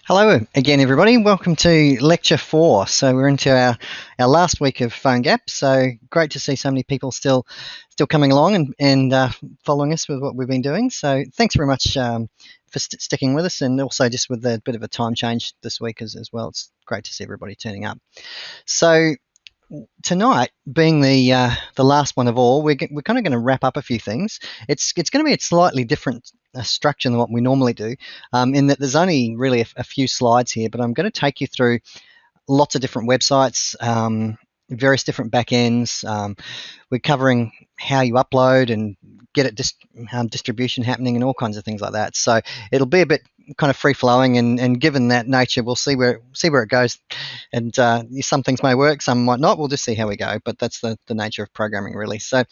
Hello again, everybody. Welcome to Lecture 4. So we're into our last week of PhoneGap. So great to see so many people still coming along and following us with what we've been doing. So thanks very much for sticking with us, and also just with a bit of a time change this week as well. It's great to see everybody turning up. So tonight, being the last one of all, we're kind of going to wrap up a few things. It's going to be a slightly different structure than what we normally do, in that there's only really a few slides here, but I'm going to take you through lots of different websites, various different backends. We're covering how you upload and get it distribution happening and all kinds of things like that. So it'll be a bit kind of free flowing, and given that nature, we'll see where it goes. And some things may work, some might not. We'll just see how we go. But that's the nature of programming, really. So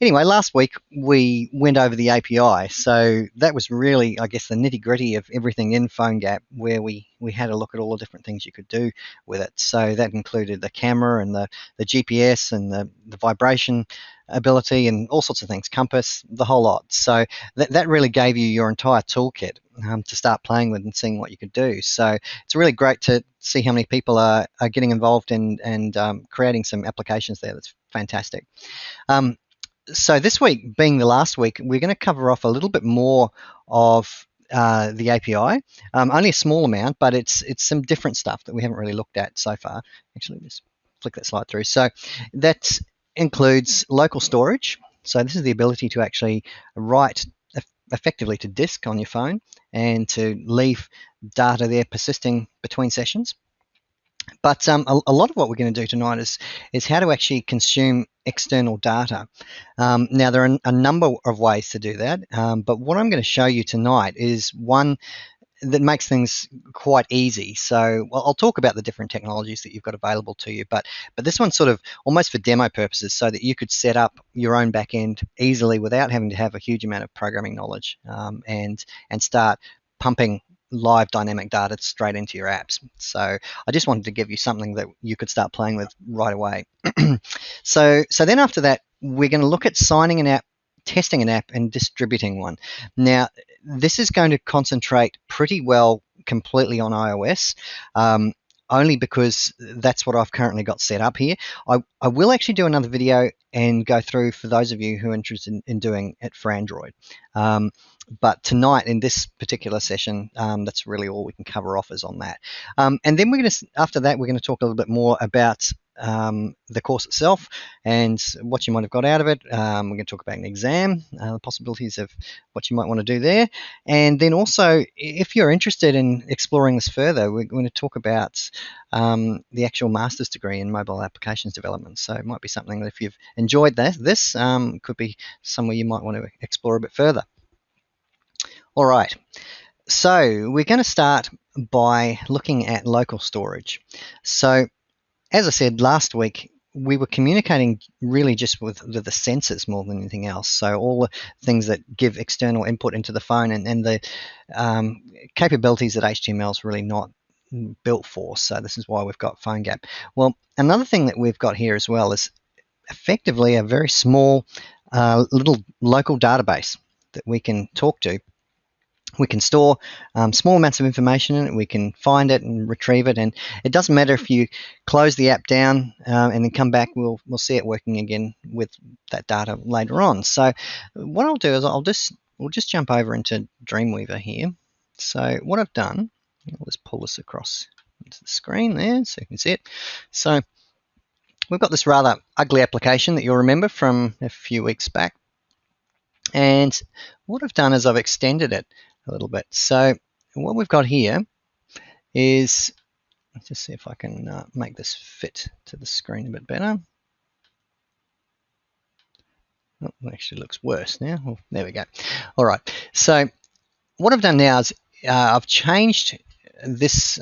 anyway, last week we went over the API. So that was really, I guess, the nitty gritty of everything in PhoneGap, where we had a look at all the different things you could do with it. So that included the camera and the GPS and the vibration ability and all sorts of things, compass, the whole lot. So that really gave you your entire toolkit to start playing with and seeing what you could do. So it's really great to see how many people are getting involved and creating some applications there. That's fantastic. So this week, being the last week, we're going to cover off a little bit more of the API. Only a small amount, but it's some different stuff that we haven't really looked at so far. Actually, just flick that slide through. So that includes local storage. So this is the ability to actually write effectively to disk on your phone and to leave data there persisting between sessions. But a lot of what we're going to do tonight is how to actually consume external data. Now, there are a number of ways to do that, but what I'm going to show you tonight is one that makes things quite easy. So I'll talk about the different technologies that you've got available to you, but this one's sort of almost for demo purposes, so that you could set up your own backend easily without having to have a huge amount of programming knowledge, and start pumping live dynamic data straight into your apps. So I just wanted to give you something that you could start playing with right away. So then after that, we're going to look at signing an app, testing an app, and distributing one. Now, this is going to concentrate pretty well completely on iOS, only because that's what I've currently got set up here. I will actually do another video and go through for those of you who are interested in doing it for Android. But tonight, in this particular session, that's really all we can cover off is on that. And then after that, we're going to talk a little bit more about the course itself and what you might have got out of it. We're going to talk about an exam, the possibilities of what you might want to do there. And then also, if you're interested in exploring this further, we're going to talk about the actual master's degree in mobile applications development. So it might be something that, if you've enjoyed this could be somewhere you might want to explore a bit further. All right, so we're going to start by looking at local storage. So as I said last week, we were communicating really just with the sensors more than anything else. So all the things that give external input into the phone, and the capabilities that HTML is really not built for. So this is why we've got PhoneGap. Well, another thing that we've got here as well is effectively a very small little local database that we can talk to. We can store small amounts of information in it. We can find it and retrieve it, and it doesn't matter if you close the app down and then come back. We'll see it working again with that data later on. So what I'll do is we'll just jump over into Dreamweaver here. So what I've done, I'll just pull this across into the screen there so you can see it. So we've got this rather ugly application that you'll remember from a few weeks back, and what I've done is I've extended it a little bit. So what we've got here is, let's just see if I can make this fit to the screen a bit better. Oh, it actually looks worse now. Oh, there we go. All right. So what I've done now is I've changed this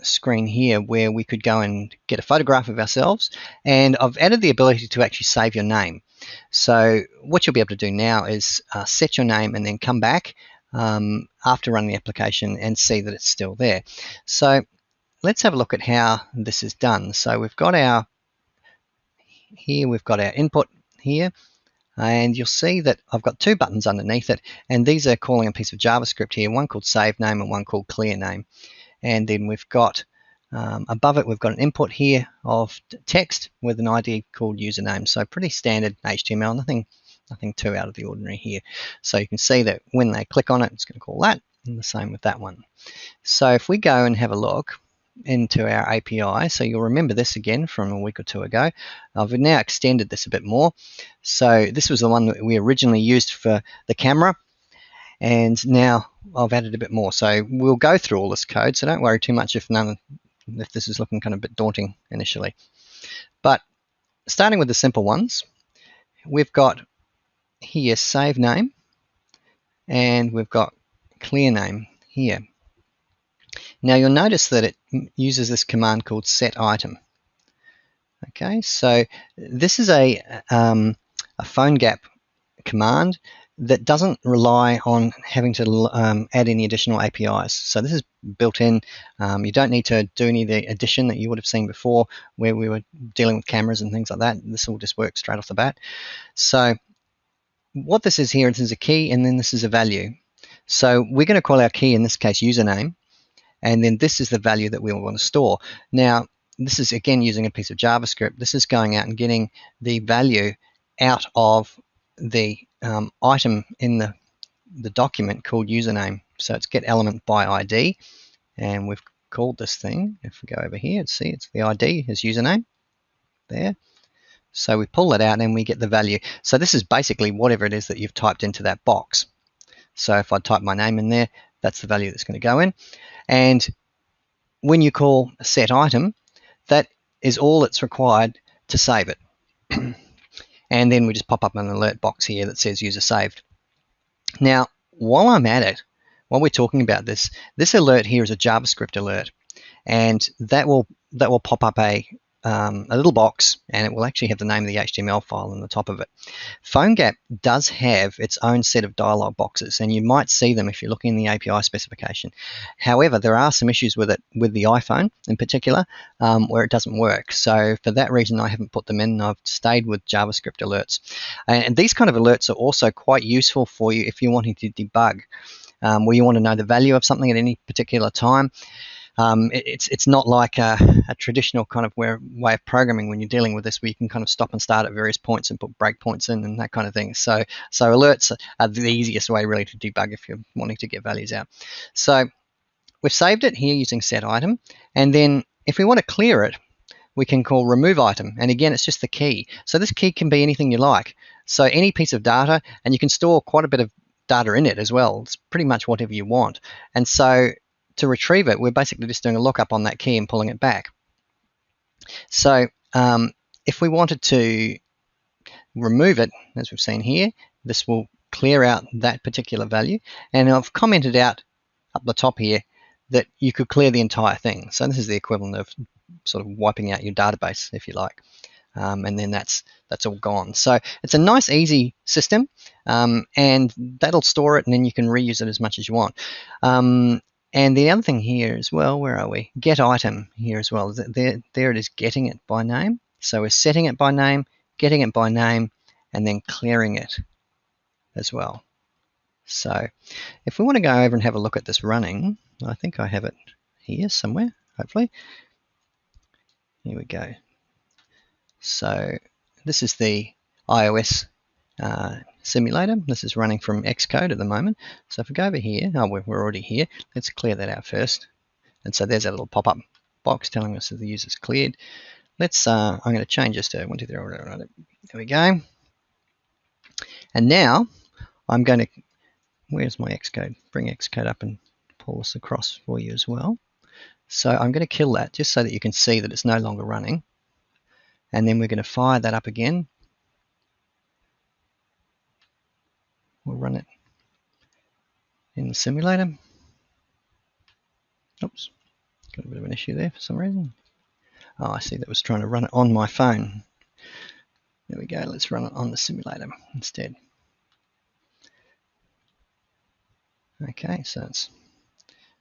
screen here where we could go and get a photograph of ourselves, and I've added the ability to actually save your name. So what you'll be able to do now is set your name and then come back after running the application and see that it's still there. So let's have a look at how this is done. So we've got our input here, and you'll see that I've got two buttons underneath it, and these are calling a piece of JavaScript here, one called save name and one called clear name. and then we've got above it, we've got an input here of text with an ID called username. So pretty standard HTML, nothing too out of the ordinary here. So you can see that when they click on it, it's going to call that, and the same with that one. So if we go and have a look into our API, so you'll remember this again from a week or two ago. I've now extended this a bit more. So this was the one that we originally used for the camera, and now I've added a bit more. So we'll go through all this code, so don't worry too much if this is looking kind of a bit daunting initially. But starting with the simple ones, we've got here save name, and we've got clear name here. Now you'll notice that it uses this command called set item. Okay, so this is a PhoneGap command that doesn't rely on having to add any additional APIs. So this is built in. You don't need to do any of the addition that you would have seen before where we were dealing with cameras and things like that. This will just work straight off the bat. So what this is here, this is a key, and then this is a value. So we're going to call our key, in this case, username, and then this is the value that we want to store. Now, this is again using a piece of JavaScript. This is going out and getting the value out of the item in the document called username. So it's get element by ID, and we've called this thing, if we go over here, see it's the ID is username there. So we pull that out and we get the value. So this is basically whatever it is that you've typed into that box. So if I type my name in there, that's the value that's going to go in. And when you call a set item, that is all that's required to save it. And then we just pop up an alert box here that says user saved. Now, while I'm at it, while we're talking about this alert here is a JavaScript alert, and that will pop up a little box, and it will actually have the name of the HTML file on the top of it. PhoneGap does have its own set of dialog boxes, and you might see them if you're looking in the API specification. However, there are some issues with it, with the iPhone in particular, where it doesn't work. So for that reason, I haven't put them in. I've stayed with JavaScript alerts. And these kind of alerts are also quite useful for you if you're wanting to debug, where you want to know the value of something at any particular time. It's not like a traditional kind of way of programming when you're dealing with this, where you can kind of stop and start at various points and put breakpoints in and that kind of thing. So alerts are the easiest way really to debug if you're wanting to get values out. So we've saved it here using set item, and then if we want to clear it, we can call remove item, and again it's just the key. So this key can be anything you like. So any piece of data, and you can store quite a bit of data in it as well. It's pretty much whatever you want. And so to retrieve it, we're basically just doing a lookup on that key and pulling it back. So if we wanted to remove it, as we've seen here, this will clear out that particular value. And I've commented out up the top here that you could clear the entire thing. So this is the equivalent of sort of wiping out your database, if you like. And then that's all gone. So it's a nice, easy system, and that'll store it, and then you can reuse it as much as you want. And the other thing here as well, where are we? Get item here as well. There it is, getting it by name. So we're setting it by name, getting it by name, and then clearing it as well. So if we want to go over and have a look at this running, I think I have it here somewhere, hopefully. Here we go. So this is the iOS simulator. This is running from Xcode at the moment. So if we go over here, we're already here. Let's clear that out first. And so there's that little pop-up box telling us that the user's cleared. Let's, I'm going to change this to 1, 2, 3, there we go. And now I'm going to, where's my Xcode? Bring Xcode up and pull this across for you as well. So I'm going to kill that just so that you can see that it's no longer running. And then we're going to fire that up again. We'll run it in the simulator. Oops, got a bit of an issue there for some reason. Oh, I see, that was trying to run it on my phone. There we go, let's run it on the simulator instead. Okay, so it's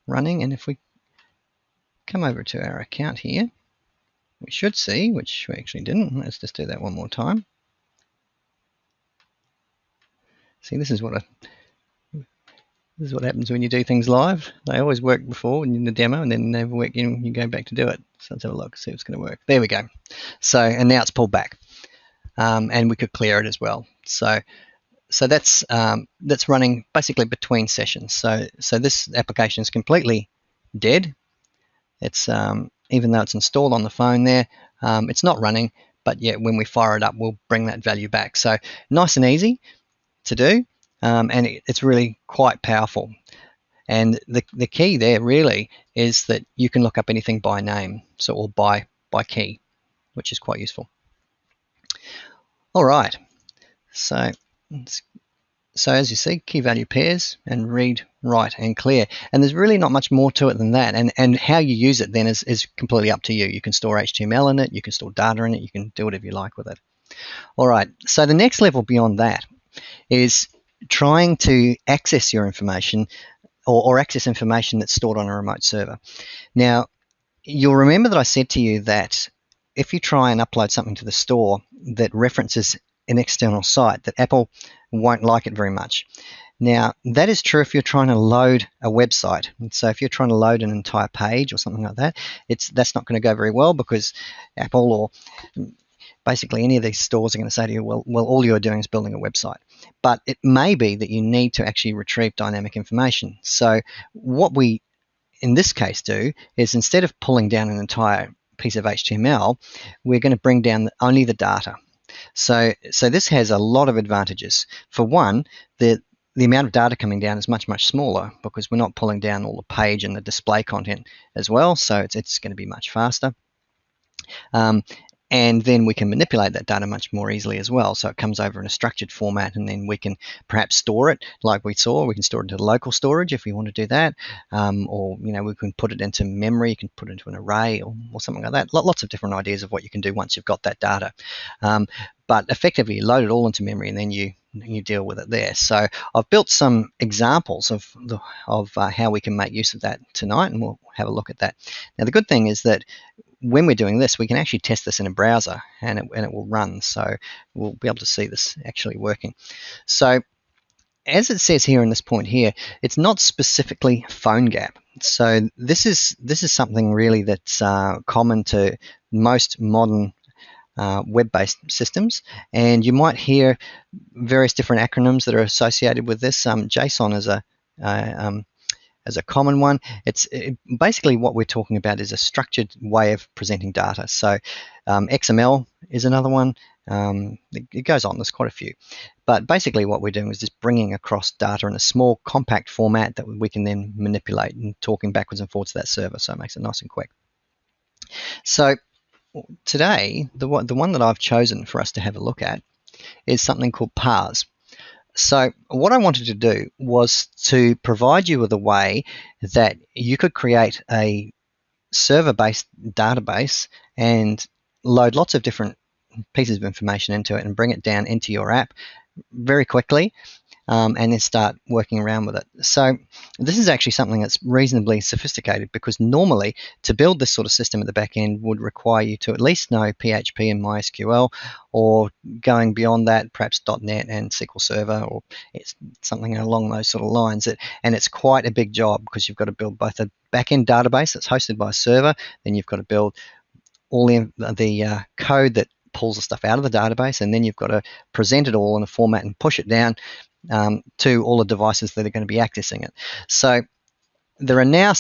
running, and if we come over to our account here, we should see, which we actually didn't. Let's just do that one more time. See, this is what This is what happens when you do things live. They always work before in the demo, and then they never work in. You go back to do it. So let's have a look, see if it's going to work. There we go. So, and now it's pulled back, and we could clear it as well. So that's running basically between sessions. So this application is completely dead. It's even though it's installed on the phone there, it's not running. But yet when we fire it up, we'll bring that value back. So nice and easy to do, and it's really quite powerful. And the key there really is that you can look up anything by name, so or by key, which is quite useful. All right, so as you see, key value pairs and read, write, and clear. And there's really not much more to it than that. And how you use it then is completely up to you. You can store HTML in it, you can store data in it, you can do whatever you like with it. All right, so the next level beyond that is trying to access your information or access information that's stored on a remote server. Now, you'll remember that I said to you that if you try and upload something to the store that references an external site, that Apple won't like it very much. Now, that is true if you're trying to load a website. And so if you're trying to load an entire page or something like that, that's not going to go very well, because Apple or basically any of these stores are going to say to you, well, all you're doing is building a website. But it may be that you need to actually retrieve dynamic information. So what we, in this case, do is instead of pulling down an entire piece of HTML, we're going to bring down only the data. So this has a lot of advantages. For one, the amount of data coming down is much, much smaller, because we're not pulling down all the page and the display content as well, so it's going to be much faster. And then we can manipulate that data much more easily as well. So it comes over in a structured format, and then we can perhaps store it like we saw. We can store it into local storage if we want to do that, or we can put it into memory. You can put it into an array or something like that. Lots of different ideas of what you can do once you've got that data. But effectively, you load it all into memory, and then you deal with it there. So I've built some examples of how we can make use of that tonight, and we'll have a look at that. Now, the good thing is that when we're doing this, we can actually test this in a browser, and it will run. So we'll be able to see this actually working. So as it says here in this point here, it's not specifically PhoneGap. So this is something really that's common to most modern web-based systems, and you might hear various different acronyms that are associated with this. JSON is a common one. Basically what we're talking about is a structured way of presenting data. So XML is another one. It goes on, there's quite a few. But basically what we're doing is just bringing across data in a small, compact format that we can then manipulate and talking backwards and forwards to that server, so it makes it nice and quick. So today, the one that I've chosen for us to have a look at is something called parse. So what I wanted to do was to provide you with a way that you could create a server-based database and load lots of different pieces of information into it and bring it down into your app very quickly, and then start working around with it. So this is actually something that's reasonably sophisticated, because normally to build this sort of system at the back end would require you to at least know PHP and MySQL, or going beyond that, perhaps .NET and SQL Server, or it's something along those sort of lines. And it's quite a big job, because you've got to build both a back-end database that's hosted by a server, then you've got to build all the code that pulls the stuff out of the database, and then you've got to present it all in a format and push it down to all the devices that are going to be accessing it. So there are now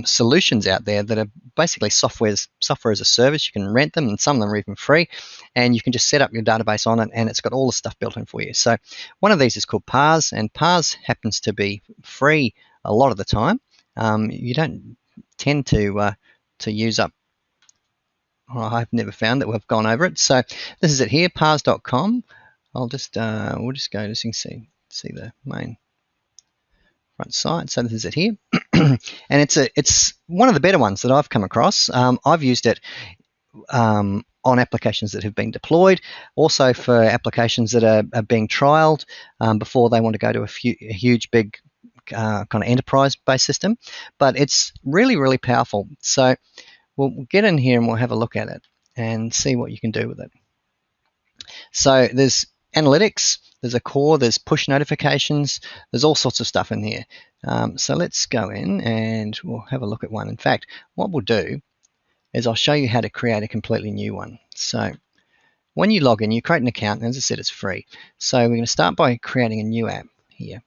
solutions out there that are basically software as a service. You can rent them, and some of them are even free, and you can just set up your database on it, and it's got all the stuff built in for you. So one of these is called Parse, and Parse happens to be free a lot of the time. You don't tend to use up. I've never found that. We've gone over it. So this is it here, parse.com. I'll just we'll just go to see the main front site. So this is it here, and it's one of the better ones that I've come across. I've used it on applications that have been deployed, also for applications that are being trialed before they want to go to a huge big kind of enterprise-based system. But it's really, really powerful. So we'll get in here and we'll have a look at it and see what you can do with it. So there's analytics, there's a core, there's push notifications, there's all sorts of stuff in here. So let's go in and we'll have a look at one. In fact, what we'll do is I'll show you how to create a completely new one. So when you log in, you create an account, and as I said, it's free. So we're going to start by creating a new app here.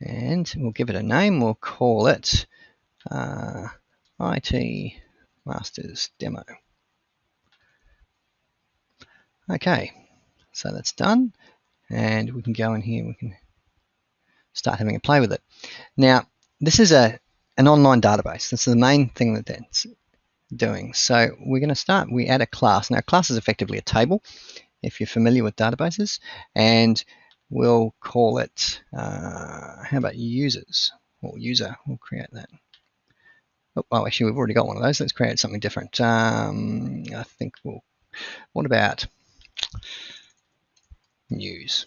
And we'll give it a name. We'll call it IT Masters Demo. Okay, so that's done. And we can go in here and we can start having a play with it. Now, this is an online database. This is the main thing that that's doing. So we're going to start, we add a class. Now, a class is effectively a table, if you're familiar with databases, and we'll call it, how about users, or user, we'll create that. Oh, actually, we've already got one of those. Let's create something different. I think we'll, what about news?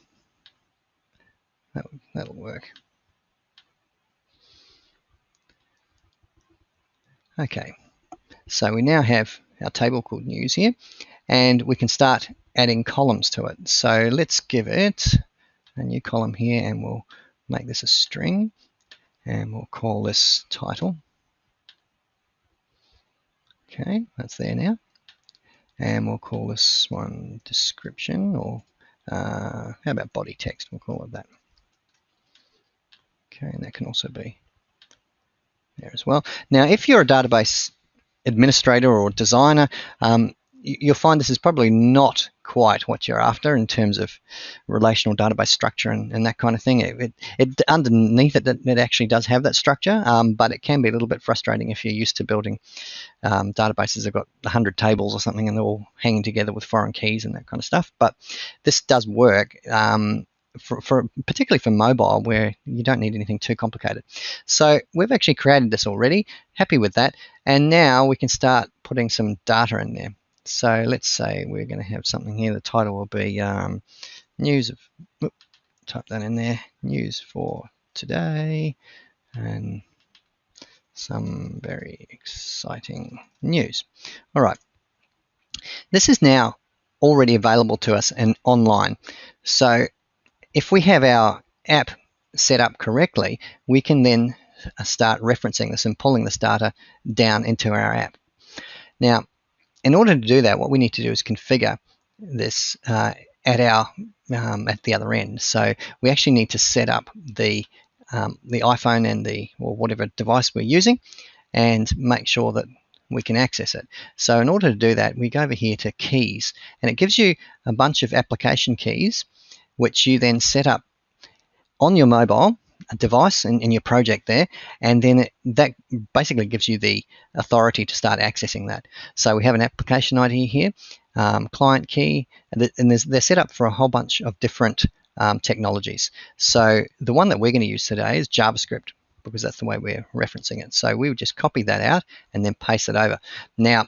That'll work. Okay, so we now have our table called news here, and we can start adding columns to it. So let's give it a new column here, and we'll make this a string, and we'll call this title. Okay, that's there now. And we'll call this one description, or how about body text? We'll call it that. Okay, and that can also be there as well. Now, if you're a database administrator or designer, you'll find this is probably not quite what you're after in terms of relational database structure and that kind of thing. It underneath it actually does have that structure, but it can be a little bit frustrating if you're used to building databases that have got 100 tables or something and they're all hanging together with foreign keys and that kind of stuff. But this does work, particularly for mobile, where you don't need anything too complicated. So we've actually created this already, happy with that, and now we can start putting some data in there. So let's say we're going to have something here. The title will be news of, type that in there, news for today, and some very exciting news. All right, this is now already available to us and online. So if we have our app set up correctly, we can then start referencing this and pulling this data down into our app. Now, in order to do that, what we need to do is configure this at the other end. So we actually need to set up the iPhone and or whatever device we're using, and make sure that we can access it. So in order to do that, we go over here to keys, and it gives you a bunch of application keys, which you then set up on your mobile device in your project there, and then that basically gives you the authority to start accessing that. So we have an application ID here, client key, and they're set up for a whole bunch of different technologies. So the one that we're going to use today is JavaScript, because that's the way we're referencing it. So we would just copy that out and then paste it over. Now,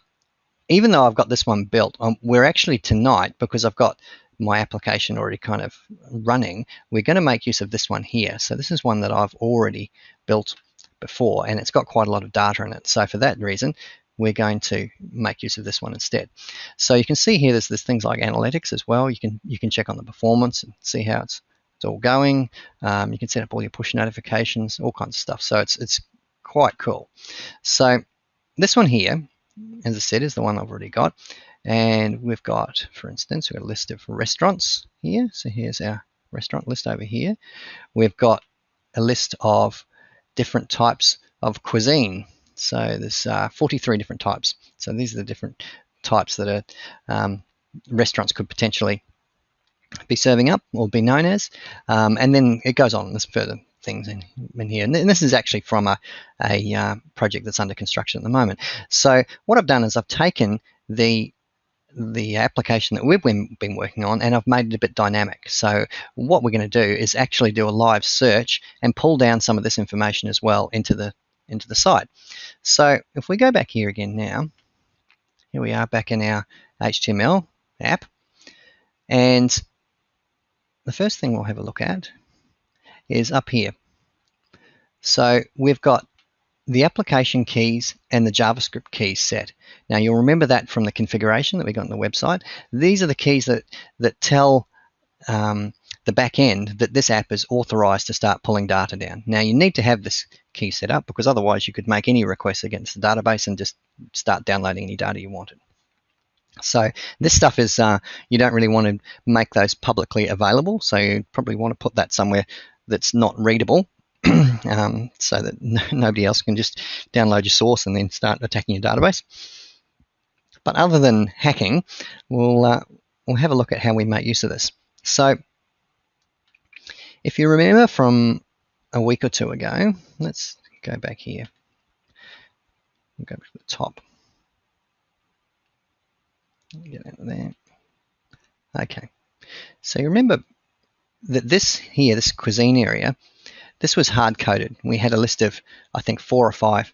even though I've got this one built, we're actually tonight, because I've got my application already kind of running, we're going to make use of this one here. So this is one that I've already built before, and it's got quite a lot of data in it. So for that reason, we're going to make use of this one instead. So you can see here there's things like analytics as well. You can check on the performance and see how it's all going. You can set up all your push notifications, all kinds of stuff. So it's quite cool. So this one here, as I said, is the one I've already got. And we've got, for instance, we've got a list of restaurants here. So here's our restaurant list over here. We've got a list of different types of cuisine. So there's 43 different types. So these are the different types that restaurants could potentially be serving up or be known as. And then it goes on. There's further things in here. And this is actually from a project that's under construction at the moment. So what I've done is I've taken the application that we've been working on, and I've made it a bit dynamic. So what we're going to do is actually do a live search and pull down some of this information as well into the site. So if we go back here again now, here we are back in our HTML app, and the first thing we'll have a look at is up here. So we've got the application keys and the JavaScript keys set. Now you'll remember that from the configuration that we got on the website. These are the keys that tell the back end that this app is authorized to start pulling data down. Now you need to have this key set up, because otherwise you could make any request against the database and just start downloading any data you wanted. So this stuff is, you don't really want to make those publicly available, so you probably want to put that somewhere that's not readable, so that nobody else can just download your source and then start attacking your database. But other than hacking, we'll have a look at how we make use of this. So if you remember from a week or two ago, let's go back here. We'll go back to the top. Get out of there. Okay. So you remember that this here, this cuisine area, this was hard-coded. We had a list of, I think, 4 or 5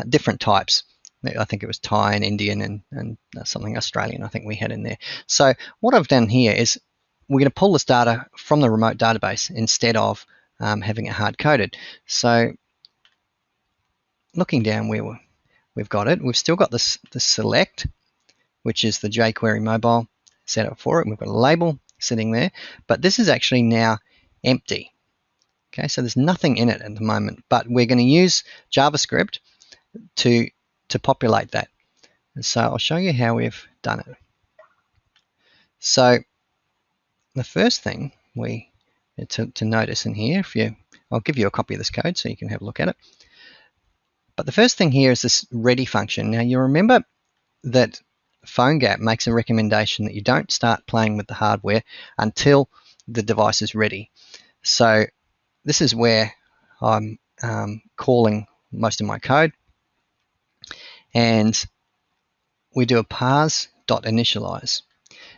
different types. I think it was Thai and Indian and something Australian I think we had in there. So what I've done here is we're going to pull this data from the remote database instead of having it hard-coded. So looking down where we've got it, we've still got this select, which is the jQuery mobile set up for it. We've got a label sitting there, but this is actually now empty. Okay, so there's nothing in it at the moment, but we're going to use JavaScript to populate that. And so I'll show you how we've done it. So the first thing to notice in here, I'll give you a copy of this code so you can have a look at it. But the first thing here is this ready function. Now you remember that PhoneGap makes a recommendation that you don't start playing with the hardware until the device is ready. So this is where I'm calling most of my code, and we do a parse.initialize.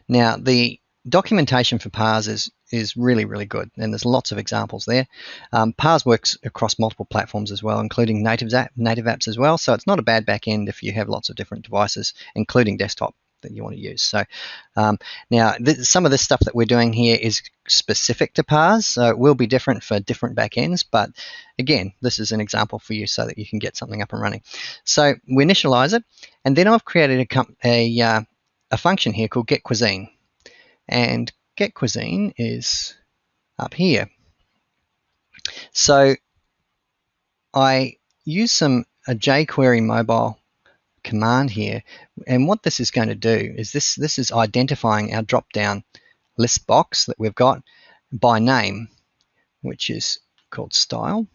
Now the documentation for parse is really, really good, and there's lots of examples there. Parse works across multiple platforms as well, including native apps as well, so it's not a bad back end if you have lots of different devices, including desktop, that you want to use. So now some of this stuff that we're doing here is specific to parse, so it will be different for different backends, but again, this is an example for you so that you can get something up and running. So we initialize it, and then I've created a function here called getCuisine, and getCuisine is up here. So I use a jQuery mobile command here, and what this is going to do is this is identifying our drop-down list box that we've got by name, which is called style.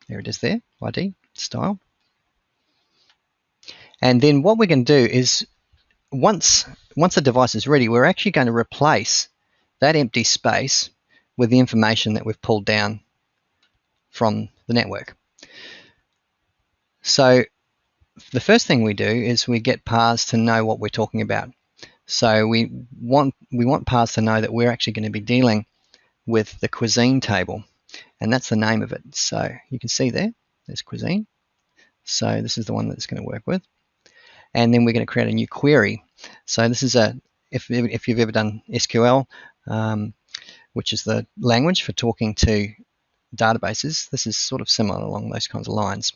There it is there, ID, style. And then what we're going to do is once the device is ready, we're actually going to replace that empty space with the information that we've pulled down from the network. So the first thing we do is we get parse to know what we're talking about. So we want parse to know that we're actually going to be dealing with the cuisine table, and that's the name of it. So you can see there's cuisine. So this is the one that it's going to work with. And then we're going to create a new query. So this is if you've ever done SQL, which is the language for talking to databases, this is sort of similar along those kinds of lines,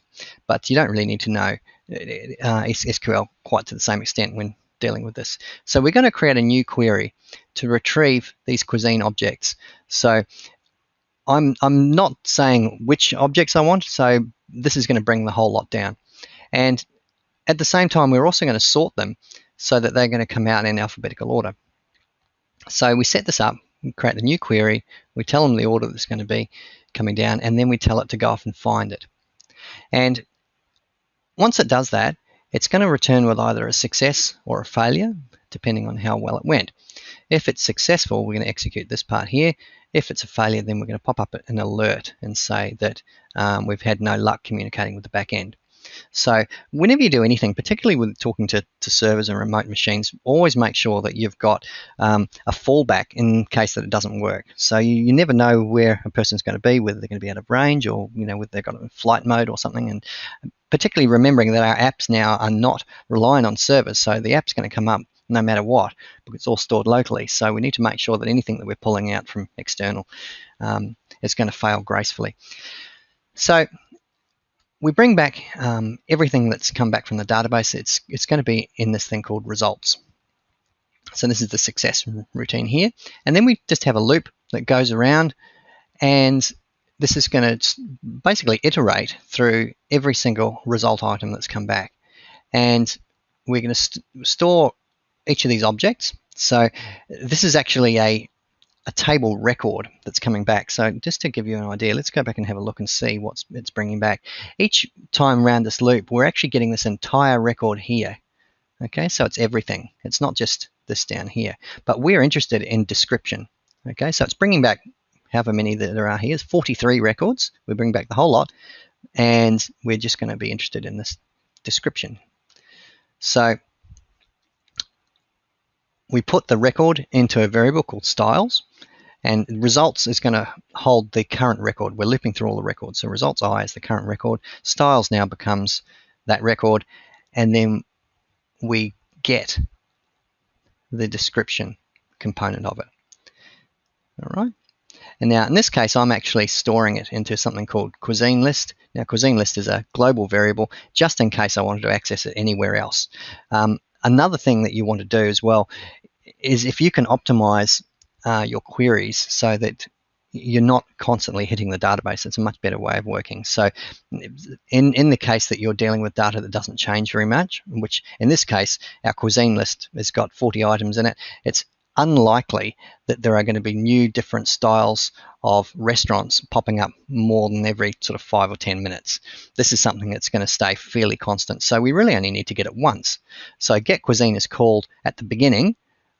but you don't really need to know SQL quite to the same extent when dealing with this. So we're going to create a new query to retrieve these cuisine objects. So I'm not saying which objects I want, so this is going to bring the whole lot down. And at the same time, we're also going to sort them so that they're going to come out in alphabetical order. So we set this up, we create a new query, we tell them the order that's going to be coming down, and then we tell it to go off and find it. And once it does that, it's going to return with either a success or a failure, depending on how well it went. If it's successful, we're going to execute this part here. If it's a failure, then we're going to pop up an alert and say that we've had no luck communicating with the back end. So whenever you do anything, particularly with talking to servers and remote machines, always make sure that you've got a fallback in case that it doesn't work. So you never know where a person's going to be, whether they're going to be out of range or whether they've got a flight mode or something. And particularly remembering that our apps now are not relying on servers, so the app's going to come up no matter what, because it's all stored locally. So we need to make sure that anything that we're pulling out from external is going to fail gracefully. So we bring back everything that's come back from the database. It's going to be in this thing called results. So this is the success routine here. And then we just have a loop that goes around, and this is going to basically iterate through every single result item that's come back. And we're going to store each of these objects. So this is actually a table record that's coming back. So just to give you an idea, let's go back and have a look and see what it's bringing back. Each time around this loop, we're actually getting this entire record here. Okay, so it's everything. It's not just this down here, but we're interested in description. Okay, so it's bringing back however many that there are here. It's 43 records. We bring back the whole lot, and we're just going to be interested in this description. So we put the record into a variable called styles, and results is going to hold the current record. We're looping through all the records. So results I is the current record. Styles now becomes that record, and then we get the description component of it. All right. And now in this case, I'm actually storing it into something called cuisine list. Now, cuisine list is a global variable just in case I wanted to access it anywhere else. Another thing that you want to do as well is if you can optimize your queries so that you're not constantly hitting the database, it's a much better way of working. So in the case that you're dealing with data that doesn't change very much, which in this case, our cuisine list has got 40 items in it, it's unlikely that there are going to be new different styles of restaurants popping up more than every sort of 5 or 10 minutes. This is something that's going to stay fairly constant. So we really only need to get it once. So get cuisine is called at the beginning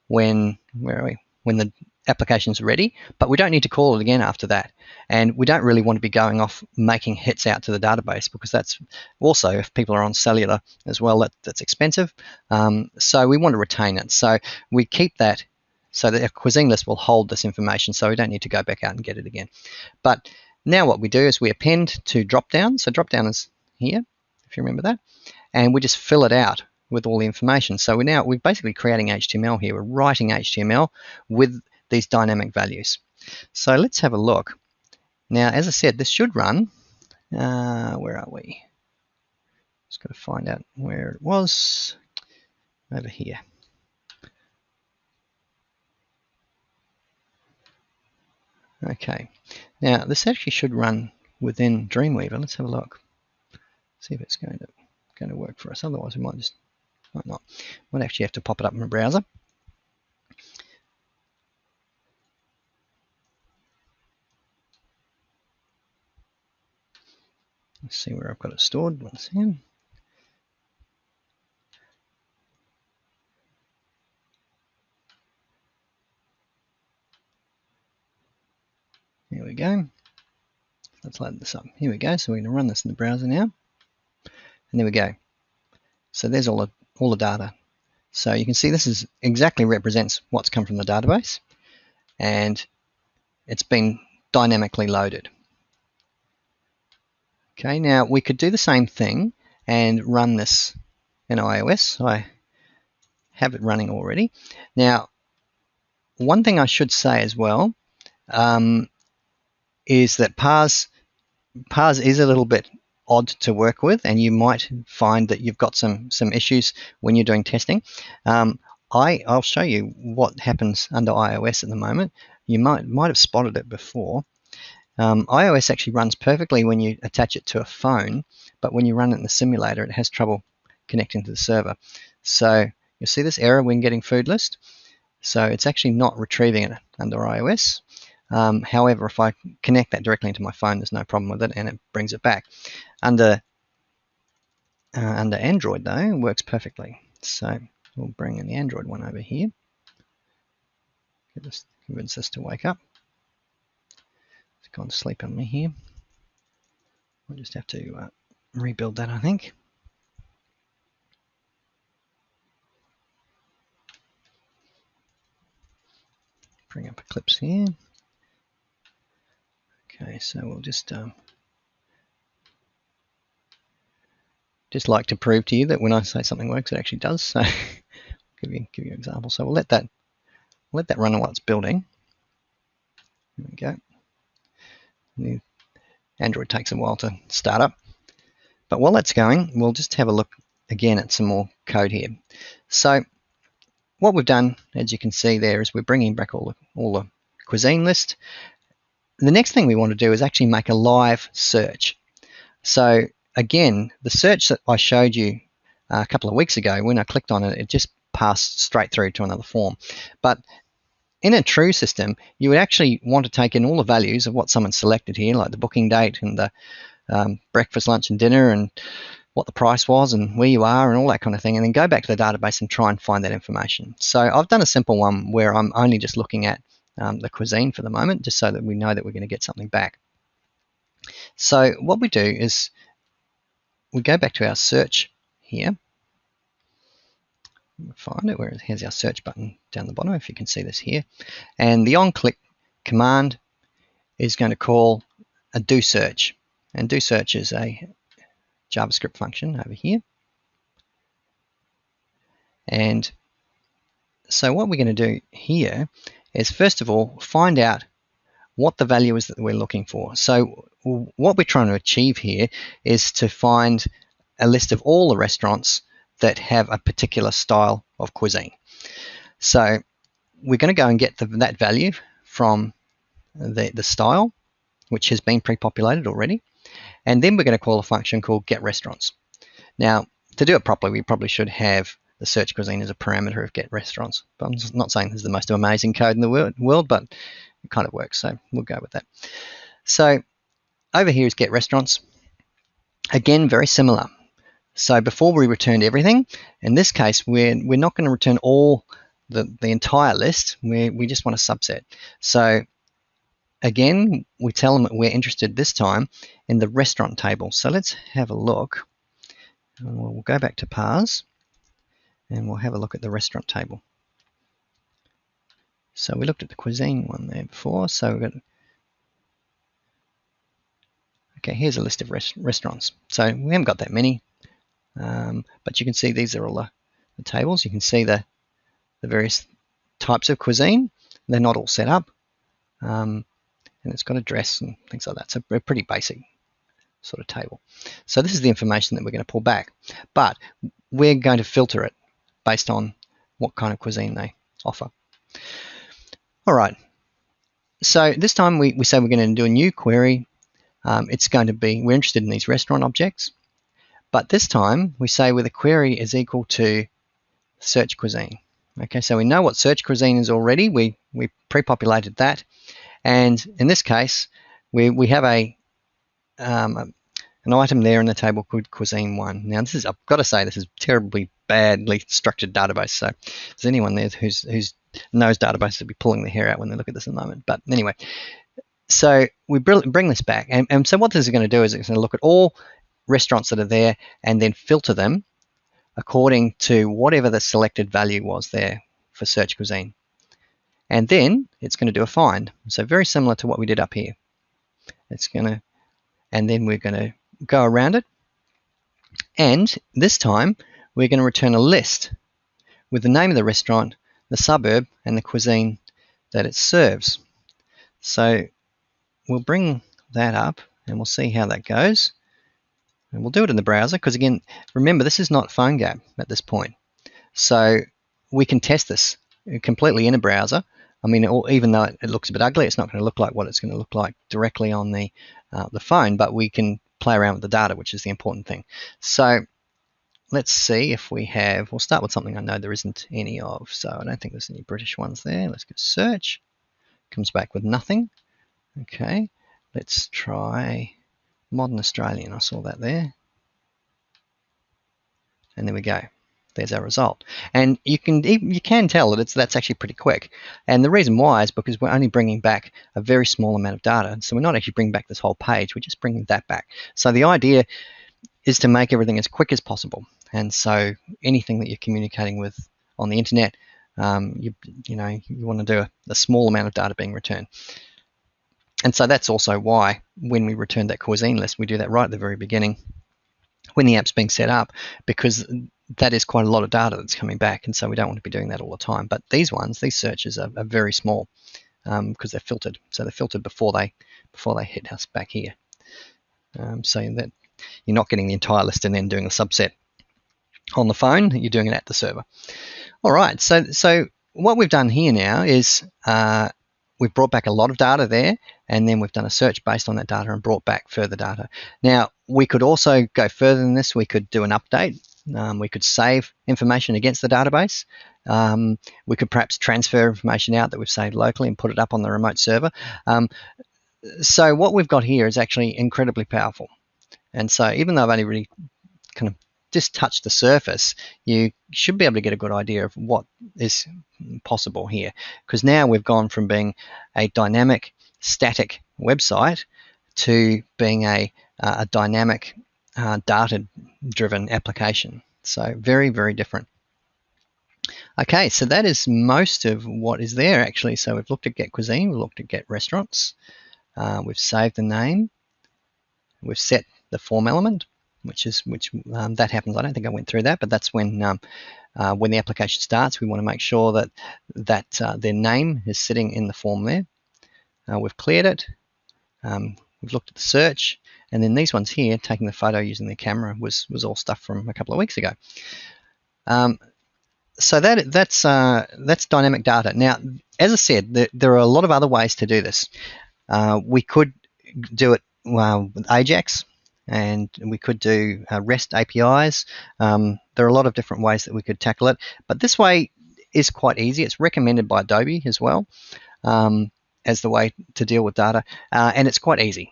when the application's ready, but we don't need to call it again after that. And we don't really want to be going off making hits out to the database, because that's also, if people are on cellular as well, that's expensive. So we want to retain it. So we keep that so that our cuisine list will hold this information, so we don't need to go back out and get it again. But now what we do is we append to dropdown. So dropdown is here, if you remember that, and we just fill it out with all the information. So we're basically creating HTML here. We're writing HTML with these dynamic values. So let's have a look. Now, as I said, this should run. Where are we? Just got to find out where it was. Over here. Okay. Now, this actually should run within Dreamweaver. Let's have a look. See if it's going to work for us. Otherwise, we might not. Might actually have to pop it up in the browser. Let's see where I've got it stored. One second. Here we go. Let's load this up. Here we go. So we're going to run this in the browser now. And there we go. So there's all the data. So you can see this is exactly represents what's come from the database, and it's been dynamically loaded. Okay, now we could do the same thing and run this in iOS. So I have it running already. Now, one thing I should say as well is that parse is a little bit odd to work with, and you might find that you've got some issues when you're doing testing. I'll show you what happens under iOS at the moment. You might have spotted it before. iOS actually runs perfectly when you attach it to a phone, but when you run it in the simulator, it has trouble connecting to the server. So you'll see this error when getting food list. So it's actually not retrieving it under iOS. However, if I connect that directly into my phone, there's no problem with it, and it brings it back. Under Android, though, it works perfectly. So we'll bring in the Android one over here. Convince this to wake up. It's gone to sleep on me here. We'll just have to rebuild that, I think. Bring up Eclipse here. Okay, so we'll just like to prove to you that when I say something works, it actually does. So give you an example. So we'll let that run while it's building. There we go. The Android takes a while to start up, but while that's going, we'll just have a look again at some more code here. So what we've done, as you can see there, is we're bringing back all the cuisine list. The next thing we want to do is actually make a live search. So again, the search that I showed you a couple of weeks ago, when I clicked on it, it just passed straight through to another form. But in a true system, you would actually want to take in all the values of what someone selected here, like the booking date and the breakfast, lunch, and dinner, and what the price was and where you are and all that kind of thing, and then go back to the database and try and find that information. So I've done a simple one where I'm only just looking at the cuisine for the moment, just so that we know that we're going to get something back. So what we do is we go back to our search here. Find it where here's our search button down the bottom, if you can see this here. And the on-click command is going to call a do search. And do search is a JavaScript function over here. And so what we're going to do here is, first of all, find out what the value is that we're looking for. So what we're trying to achieve here is to find a list of all the restaurants that have a particular style of cuisine. So we're going to go and get that value from the style, which has been pre-populated already. And then we're going to call a function called getRestaurants. Now, to do it properly, we probably should have the search cuisine as a parameter of getRestaurants. But I'm not saying this is the most amazing code in the world, but it kind of works, so we'll go with that. So over here is getRestaurants. Again, very similar. So before we returned everything, in this case, we're not going to return all the entire list. We just want a subset. So again, we tell them that we're interested this time in the restaurant table. So let's have a look. We'll go back to parse, and we'll have a look at the restaurant table. So we looked at the cuisine one there before. So we've got, okay, here's a list of restaurants. So we haven't got that many, but you can see these are all the tables. You can see the various types of cuisine. They're not all set up, and it's got address and things like that. So a pretty basic sort of table. So this is the information that we're going to pull back, but we're going to filter it based on what kind of cuisine they offer. All right, so this time we say we're going to do a new query. It's going to be, we're interested in these restaurant objects, but this time we say where the query is equal to search cuisine. Okay, so we know what search cuisine is already. We pre-populated that, and in this case we have an item there in the table called cuisine 1. Now this is, I've got to say, this is terribly badly structured database. So if there's anyone there who's knows databases will be pulling their hair out when they look at this in a moment. But anyway, so we bring this back, and so what this is going to do is it's going to look at all restaurants that are there and then filter them according to whatever the selected value was there for search cuisine. And then it's going to do a find. So very similar to what we did up here. It's going to, and then we're going to go around it. And this time we're going to return a list with the name of the restaurant, the suburb, and the cuisine that it serves. So we'll bring that up and we'll see how that goes. And we'll do it in the browser because, again, remember, this is not PhoneGap at this point. So we can test this completely in a browser. I mean, even though it looks a bit ugly, it's not going to look like what it's going to look like directly on the phone, but we can play around with the data, which is the important thing. So let's see if we have, we'll start with something I know there isn't any of. So I don't think there's any British ones there. Let's go search. Comes back with nothing. Okay, let's try modern Australian. I saw that there. And there we go. There's our result. And you can tell that that's actually pretty quick. And the reason why is because we're only bringing back a very small amount of data. So we're not actually bringing back this whole page. We're just bringing that back. So the idea is to make everything as quick as possible. And so anything that you're communicating with on the internet, you want to do a small amount of data being returned. And so that's also why when we return that cuisine list, we do that right at the very beginning when the app's being set up, because that is quite a lot of data that's coming back, and so we don't want to be doing that all the time. But these searches are very small because they're filtered. So they're filtered before they hit us back here. So that you're not getting the entire list and then doing a subset on the phone. You're doing it at the server. All right, so what we've done here now is we've brought back a lot of data there, and then we've done a search based on that data and brought back further data. Now, we could also go further than this. We could do an update. We could save information against the database. We could perhaps transfer information out that we've saved locally and put it up on the remote server. So what we've got here is actually incredibly powerful. And so even though I've only really kind of just touched the surface, you should be able to get a good idea of what is possible here. Because now we've gone from being a dynamic, static website to being a dynamic, data-driven application. So very, very different. Okay, so that is most of what is there actually. So we've looked at Get Cuisine, we've looked at Get Restaurants, we've saved the name, we've set the form element, which that happens. I don't think I went through that, but that's when the application starts. We want to make sure that their name is sitting in the form there. We've cleared it. We've looked at the search, and then these ones here, taking the photo using the camera, was all stuff from a couple of weeks ago. So that's dynamic data. Now, as I said, there are a lot of other ways to do this. We could do it with Ajax, and we could do REST APIs. There are a lot of different ways that we could tackle it, but this way is quite easy. It's recommended by Adobe as well as the way to deal with data, and it's quite easy,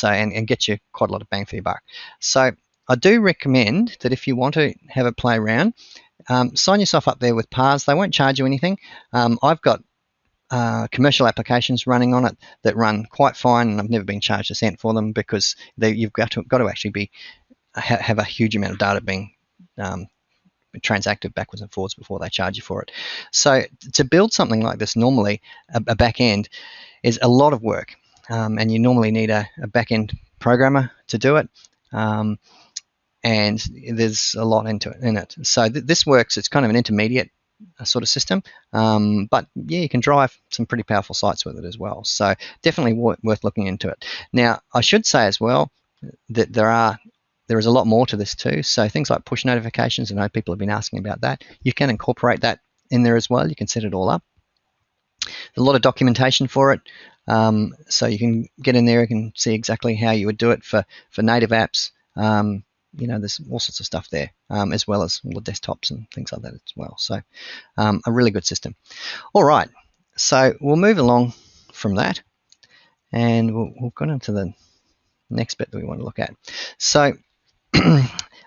and gets you quite a lot of bang for your buck. So I do recommend that if you want to have a play around, sign yourself up there with PARS. They won't charge you anything. I've got commercial applications running on it that run quite fine, and I've never been charged a cent for them because you've got to actually have a huge amount of data being transacted backwards and forwards before they charge you for it. So to build something like this, normally a back end is a lot of work, and you normally need a back end programmer to do it. And there's a lot in it. So this works. It's kind of an intermediate sort of system, but yeah, you can drive some pretty powerful sites with it as well. So definitely worth looking into it. Now, I should say as well that there is a lot more to this too. So things like push notifications, I know people have been asking about that. You can incorporate that in there as well. You can set it all up. There's a lot of documentation for it. So you can get in there and can see exactly how you would do it for native apps. There's all sorts of stuff there, as well as all the desktops and things like that as well. So a really good system. All right, so we'll move along from that, and we'll go into the next bit that we want to look at. So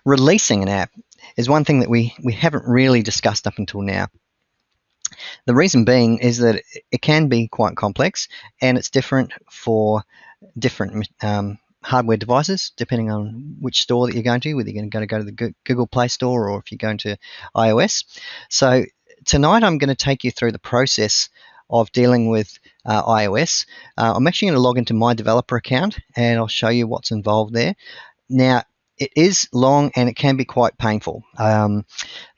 releasing an app is one thing that we haven't really discussed up until now. The reason being is that it can be quite complex, and it's different for different hardware devices, depending on which store that you're going to, whether you're going to go to the Google Play Store or if you're going to iOS. So tonight I'm going to take you through the process of dealing with iOS. I'm actually going to log into my developer account, and I'll show you what's involved there. Now, it is long and it can be quite painful.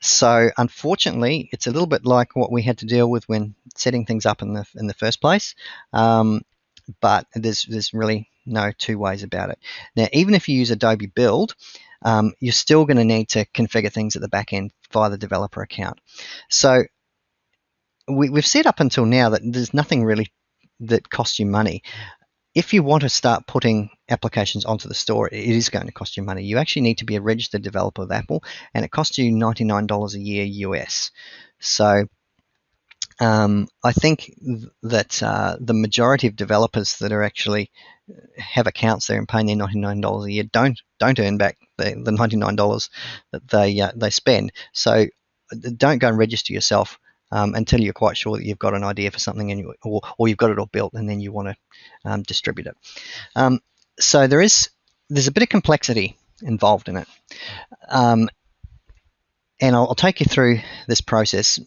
So unfortunately, it's a little bit like what we had to deal with when setting things up in the first place. But there's really no two ways about it. Now, even if you use Adobe Build, you're still going to need to configure things at the back end via the developer account. So we've said up until now that there's nothing really that costs you money. If you want to start putting applications onto the store, it is going to cost you money. You actually need to be a registered developer with Apple, and it costs you $99 a year US. So I think that the majority of developers that are actually have accounts there and paying their $99 a year don't earn back the $99 that they spend. So don't go and register yourself until you're quite sure that you've got an idea for something, or you've got it all built, and then you want to distribute it. So there's a bit of complexity involved in it, and I'll take you through this process.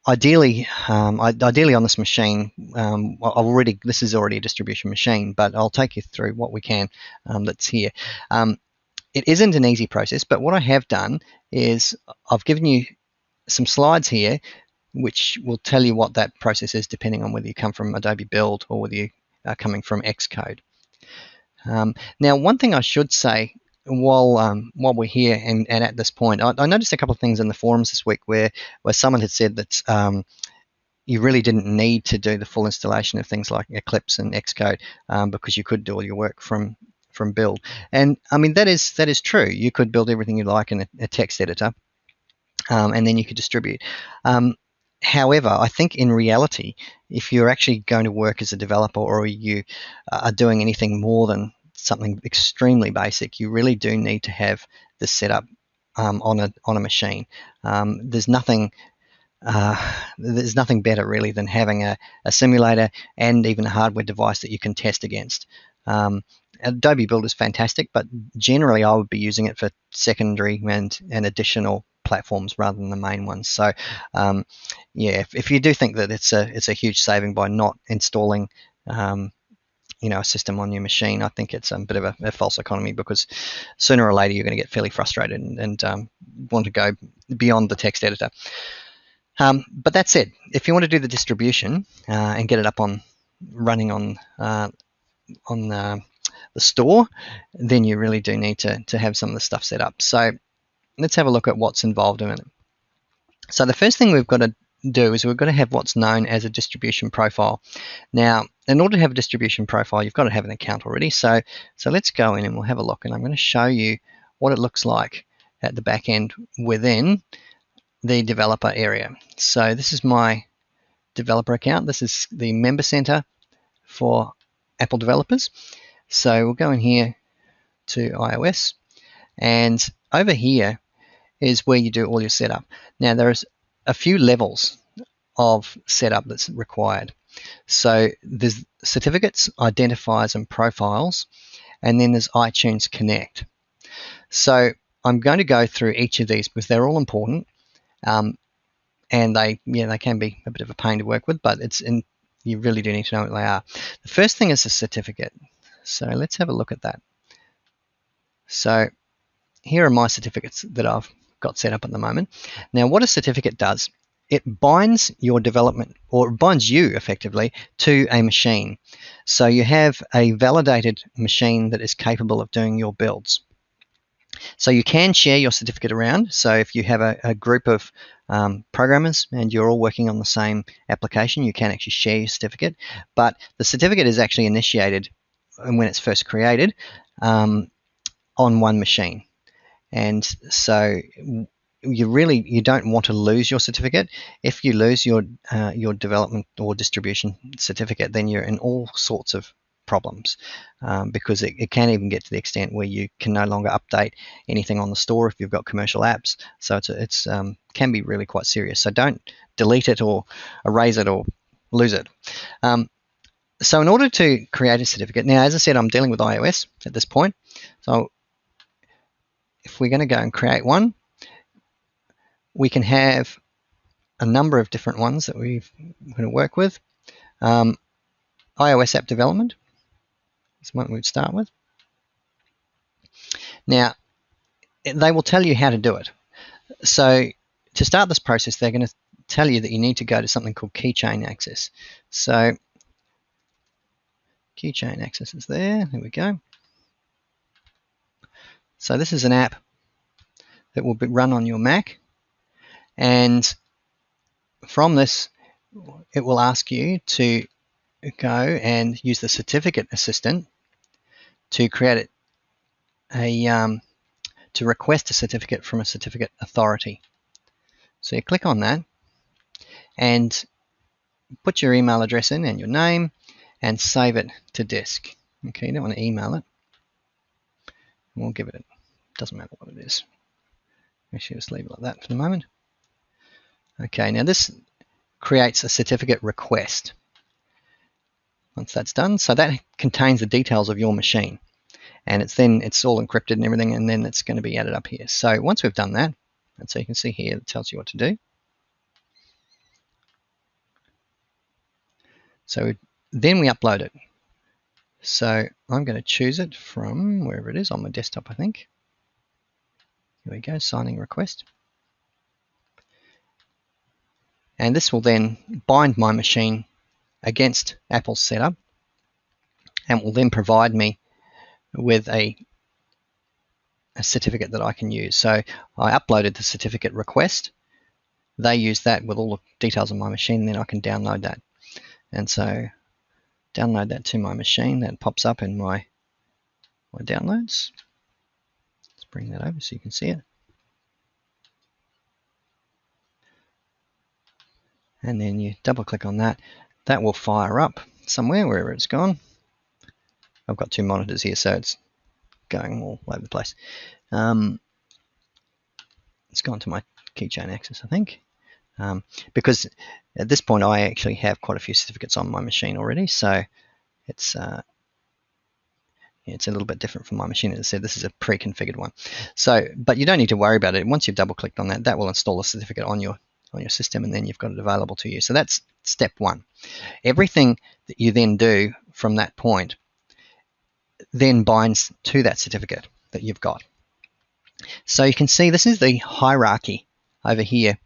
Ideally on this machine, this is already a distribution machine, but I'll take you through what we can that's here. It isn't an easy process, but what I have done is I've given you some slides here which will tell you what that process is, depending on whether you come from Adobe Build or whether you are coming from Xcode. Now, one thing I should say while we're here and at this point, I noticed a couple of things in the forums this week where someone had said that you really didn't need to do the full installation of things like Eclipse and Xcode because you could do all your work from build. And I mean, that is true. You could build everything you like in a text editor, and then you could distribute. However, I think in reality, if you're actually going to work as a developer or you are doing anything more than something extremely basic, you really do need to have this set up on a machine. There's nothing better really than having a simulator and even a hardware device that you can test against. Adobe Build is fantastic, but generally I would be using it for secondary and additional platforms rather than the main ones. So yeah, if you do think that it's a huge saving by not installing a system on your machine, I think it's a bit of a false economy, because sooner or later you're going to get fairly frustrated and want to go beyond the text editor. But that said, if you want to do the distribution and get it up running on the store, then you really do need to have some of the stuff set up. So let's have a look at what's involved in it. So the first thing we've got to do is we've got to have what's known as a distribution profile. Now, in order to have a distribution profile, you've got to have an account already. So let's go in and we'll have a look, and I'm going to show you what it looks like at the back end within the developer area. So this is my developer account. This is the member center for Apple developers. So we'll go in here to iOS, and over here is where you do all your setup. Now there's a few levels of setup that's required. So there's certificates, identifiers, and profiles, and then there's iTunes Connect. So I'm going to go through each of these because they're all important. And they can be a bit of a pain to work with, but you really do need to know what they are. The first thing is a certificate. So let's have a look at that. So here are my certificates that I've got set up at the moment. Now, what a certificate does, it binds your development, or binds you effectively to a machine. So you have a validated machine that is capable of doing your builds. So you can share your certificate around. So if you have a group of programmers and you're all working on the same application, you can actually share your certificate. But the certificate is actually initiated when it's first created on one machine. And so you don't want to lose your certificate. If you lose your development or distribution certificate, then you're in all sorts of problems, because it can even get to the extent where you can no longer update anything on the store if you've got commercial apps. So it's can be really quite serious. So don't delete it or erase it or lose it. So in order to create a certificate, now as I said, I'm dealing with iOS at this point. So if we're going to go and create one, we can have a number of different ones that we're going to work with. iOS app development is one we'd start with. Now, they will tell you how to do it. So to start this process, they're going to tell you that you need to go to something called keychain access. So keychain access is there. There we go. So this is an app that will be run on your Mac, and from this, it will ask you to go and use the certificate assistant to create to request a certificate from a certificate authority. So you click on that and put your email address in and your name and save it to disk. Okay, you don't want to email it. We'll give it doesn't matter what it is. Actually, just leave it like that for the moment. Okay, now this creates a certificate request. Once that's done, so that contains the details of your machine, and it's all encrypted and everything, and then it's going to be added up here. So once we've done that, and so you can see here, it tells you what to do. So then we upload it. So I'm going to choose it from wherever it is on my desktop, I think. Here we go, signing request. And this will then bind my machine against Apple's setup, and will then provide me with a a certificate that I can use. So I uploaded the certificate request. They use that with all the details on my machine, and then I can download that. And so download that to my machine. That pops up in my downloads. Let's bring that over so you can see it. And then you double click on that. That will fire up somewhere, wherever it's gone. I've got two monitors here, so it's going all over the place. It's gone to my keychain access, I think. Because at this point I actually have quite a few certificates on my machine already, so it's a little bit different from my machine. As I said, this is a pre-configured one. So, but you don't need to worry about it. Once you've double-clicked on that, that will install a certificate on your system, and then you've got it available to you. So that's step one. Everything that you then do from that point then binds to that certificate that you've got. So you can see this is the hierarchy over here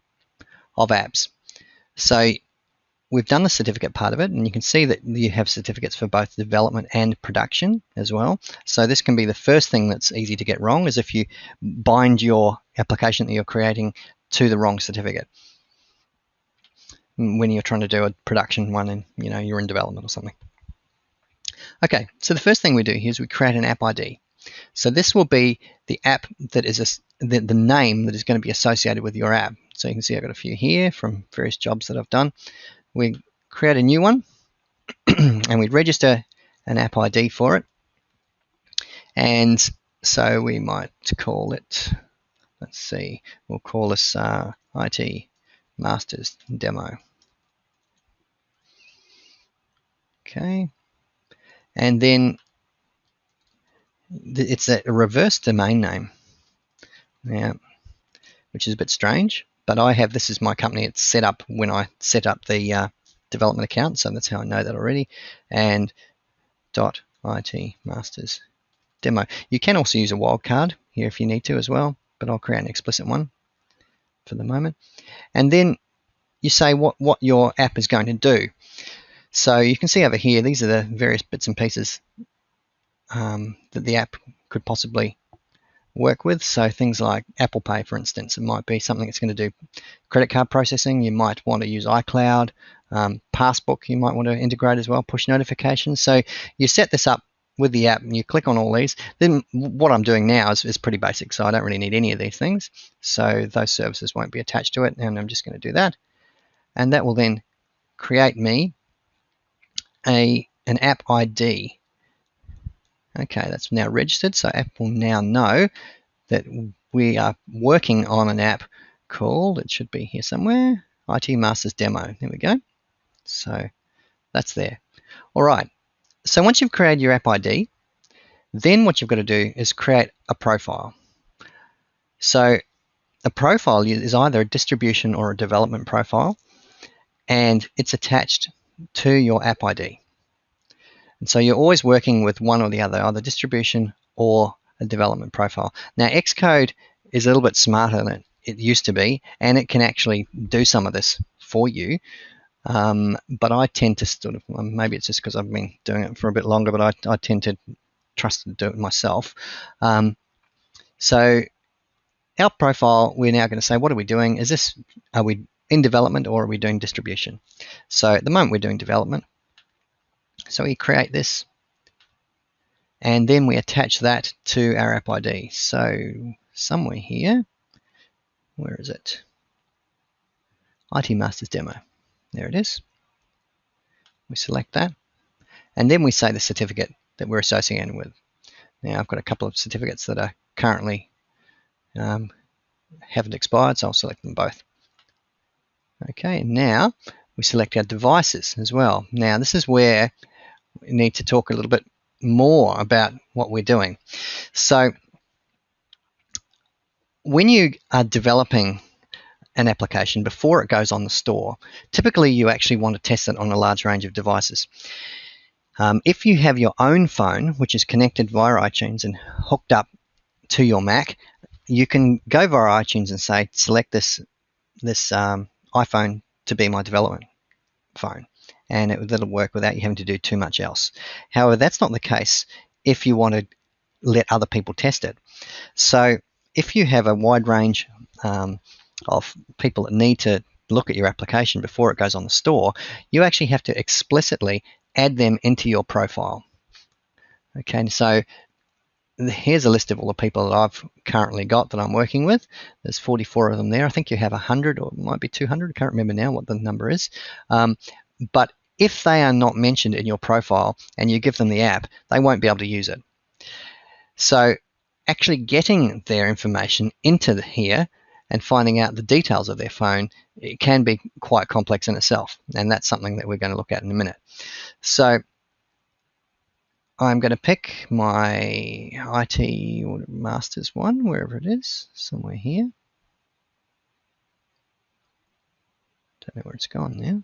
of apps. So we've done the certificate part of it, and you can see that you have certificates for both development and production as well. So this can be the first thing that's easy to get wrong, is if you bind your application that you're creating to the wrong certificate when you're trying to do a production one and you're in development or something. Okay, so the first thing we do here is we create an app ID. So this will be the app that is the name that is going to be associated with your app. So you can see I've got a few here from various jobs that I've done. We create a new one and we register an app ID for it. And so we might call it, let's see, we'll call this IT Masters Demo. Okay. And then it's a reverse domain name. Yeah, which is a bit strange, but I have this as my company. It's set up when I set up the development account, so that's how I know that already. And .IT Masters Demo. You can also use a wildcard here if you need to as well, but I'll create an explicit one for the moment. And then you say what your app is going to do. So you can see over here, these are the various bits and pieces that the app could possibly work with. So things like Apple Pay, for instance, it might be something that's going to do credit card processing. You might want to use iCloud. Passbook you might want to integrate as well, push notifications. So you set this up with the app and you click on all these. Then what I'm doing now is pretty basic, so I don't really need any of these things. So those services won't be attached to it, and I'm just going to do that. And that will then create me an app ID. Okay, that's now registered, so app will now know that we are working on an app called, it should be here somewhere, IT Masters Demo. There we go. So that's there. All right, so once you've created your app ID, then what you've got to do is create a profile. So a profile is either a distribution or a development profile, and it's attached to your app ID. And so you're always working with one or the other, either distribution or a development profile. Now, Xcode is a little bit smarter than it used to be, and it can actually do some of this for you. But I tend to sort of, maybe it's just because I've been doing it for a bit longer, but I tend to trust to do it myself. So our profile, we're now going to say, what are we doing? Are we in development or are we doing distribution? So at the moment we're doing development. So we create this, and then we attach that to our app ID. So somewhere here, where is it? IT Masters Demo. There it is. We select that, and then we say the certificate that we're associating with. Now I've got a couple of certificates that are currently haven't expired, so I'll select them both. Okay, and now we select our devices as well. Now this is where we need to talk a little bit more about what we're doing. So when you are developing an application before it goes on the store, typically you actually want to test it on a large range of devices. If you have your own phone, which is connected via iTunes and hooked up to your Mac, you can go via iTunes and say, select this iPhone to be my development phone, and that'll work without you having to do too much else. However, that's not the case if you want to let other people test it. So if you have a wide range of people that need to look at your application before it goes on the store, you actually have to explicitly add them into your profile. Okay, so here's a list of all the people that I've currently got that I'm working with. There's 44 of them there. I think you have 100, or it might be 200. I can't remember now what the number is. But if they are not mentioned in your profile and you give them the app, they won't be able to use it. So actually getting their information into here and finding out the details of their phone, it can be quite complex in itself. And that's something that we're going to look at in a minute. So I'm going to pick my IT Masters one, wherever it is, somewhere here. Don't know where it's gone now.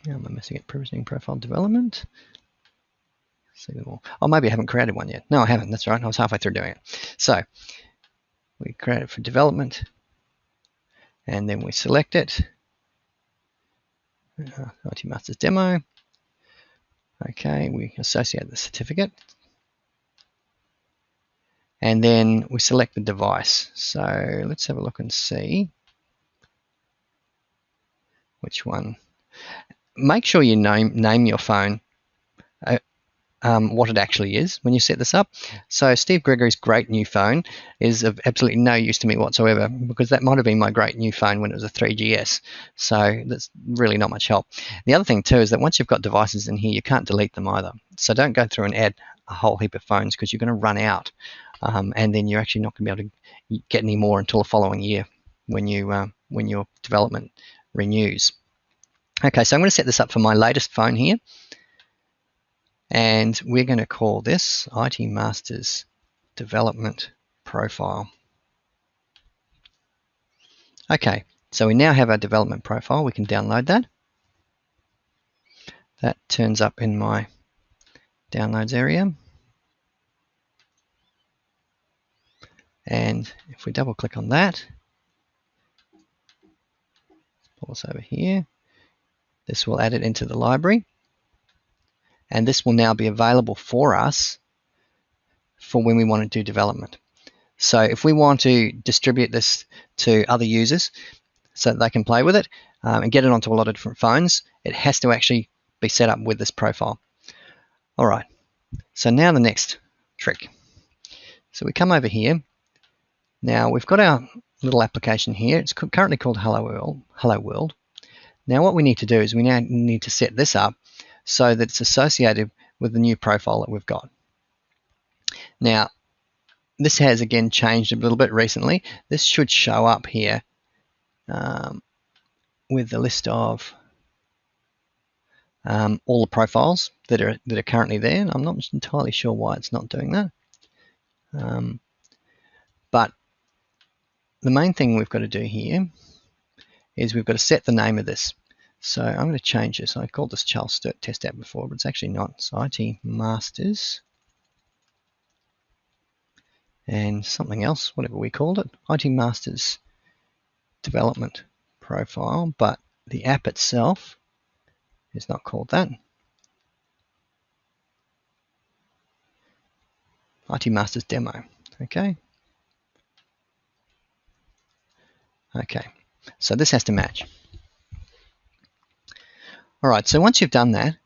Now am I missing it? Provisioning profile development. See them all. Oh, maybe I haven't created one yet. No, I haven't. That's right. I was halfway through doing it. So we create it for development, and then we select it. IT Masters demo. Okay, we associate the certificate. And then we select the device. So let's have a look and see which one. Make sure you name your phone what it actually is when you set this up. So Steve Gregory's great new phone is of absolutely no use to me whatsoever, because that might have been my great new phone when it was a 3GS. So that's really not much help. The other thing too is that once you've got devices in here, you can't delete them either. So don't go through and add a whole heap of phones, because you're going to run out, and then you're actually not going to be able to get any more until the following year when your development renews. Okay, so I'm going to set this up for my latest phone here. And we're going to call this IT Masters Development Profile. Okay, so we now have our development profile. We can download that. That turns up in my downloads area. And if we double click on that, pull this over here, this will add it into the library. And this will now be available for us for when we want to do development. So if we want to distribute this to other users so that they can play with it and get it onto a lot of different phones, it has to actually be set up with this profile. All right, so now the next trick. So we come over here. Now we've got our little application here. It's currently called Hello World. Now what we need to do is we now need to set this up so that it's associated with the new profile that we've got. Now, this has again changed a little bit recently. This should show up here with the list of all the profiles that are currently there. And I'm not entirely sure why it's not doing that. But the main thing we've got to do here is we've got to set the name of this. So I'm going to change this. I called this Charles Sturt Test App before, but it's actually not. It's IT Masters and something else, whatever we called it. IT Masters Development Profile, but the app itself is not called that. IT Masters Demo. Okay. Okay. So this has to match. All right, so once you've done that,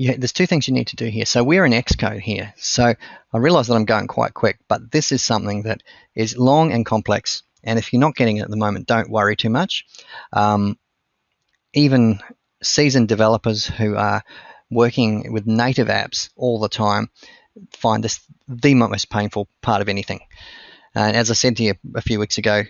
there's two things you need to do here. So we're in Xcode here. So I realize that I'm going quite quick, but this is something that is long and complex. And if you're not getting it at the moment, don't worry too much. Even seasoned developers who are working with native apps all the time find this the most painful part of anything. And as I said to you a few weeks ago,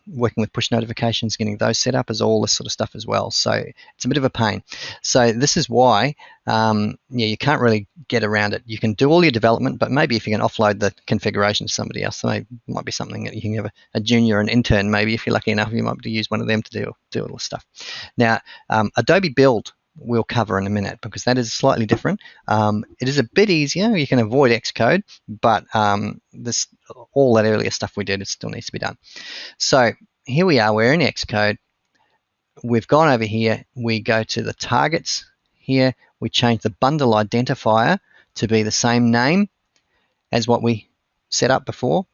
working with push notifications, getting those set up is all this sort of stuff as well. So it's a bit of a pain. So this is why you can't really get around it. You can do all your development, but maybe if you can offload the configuration to somebody else, so it might be something that you can have a junior or an intern, maybe if you're lucky enough, you might be able to use one of them to do all this stuff. Now, Adobe Build we'll cover in a minute, because that is slightly different. It is a bit easier. You can avoid Xcode, but all that earlier stuff we did, it still needs to be done. So here we are. We're in Xcode. We've gone over here. We go to the targets here. We change the bundle identifier to be the same name as what we set up before.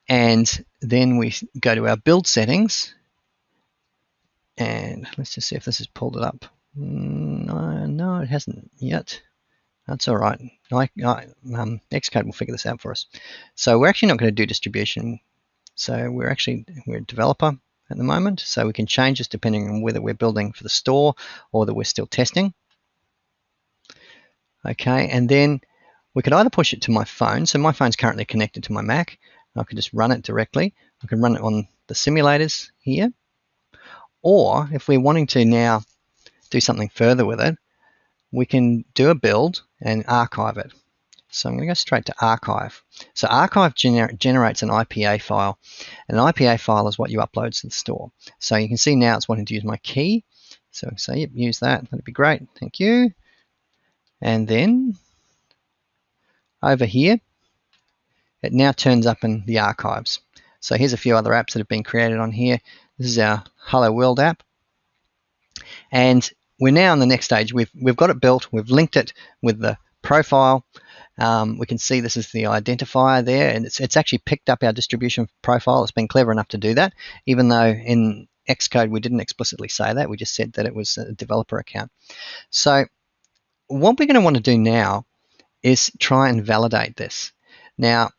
And then we go to our build settings, and let's just see if this has pulled it up. No, it hasn't yet. That's all right. Xcode will figure this out for us. So we're actually not going to do distribution. So we're a developer at the moment, so we can change this depending on whether we're building for the store or that we're still testing. Okay, and then we could either push it to my phone. So my phone's currently connected to my Mac. I could just run it directly. I can run it on the simulators here. Or if we're wanting to now do something further with it, we can do a build and archive it. So I'm going to go straight to archive. So archive generates an IPA file. And an IPA file is what you upload to the store. So you can see now it's wanting to use my key. So I can say, yep, use that. That'd be great. Thank you. And then over here, it now turns up in the archives. So here's a few other apps that have been created on here. This is our Hello World app. And we're now on the next stage. We've got it built. We've linked it with the profile. We can see this is the identifier there, and it's actually picked up our distribution profile. It's been clever enough to do that, even though in Xcode we didn't explicitly say that. We just said that it was a developer account. So what we're going to want to do now is try and validate this. Now,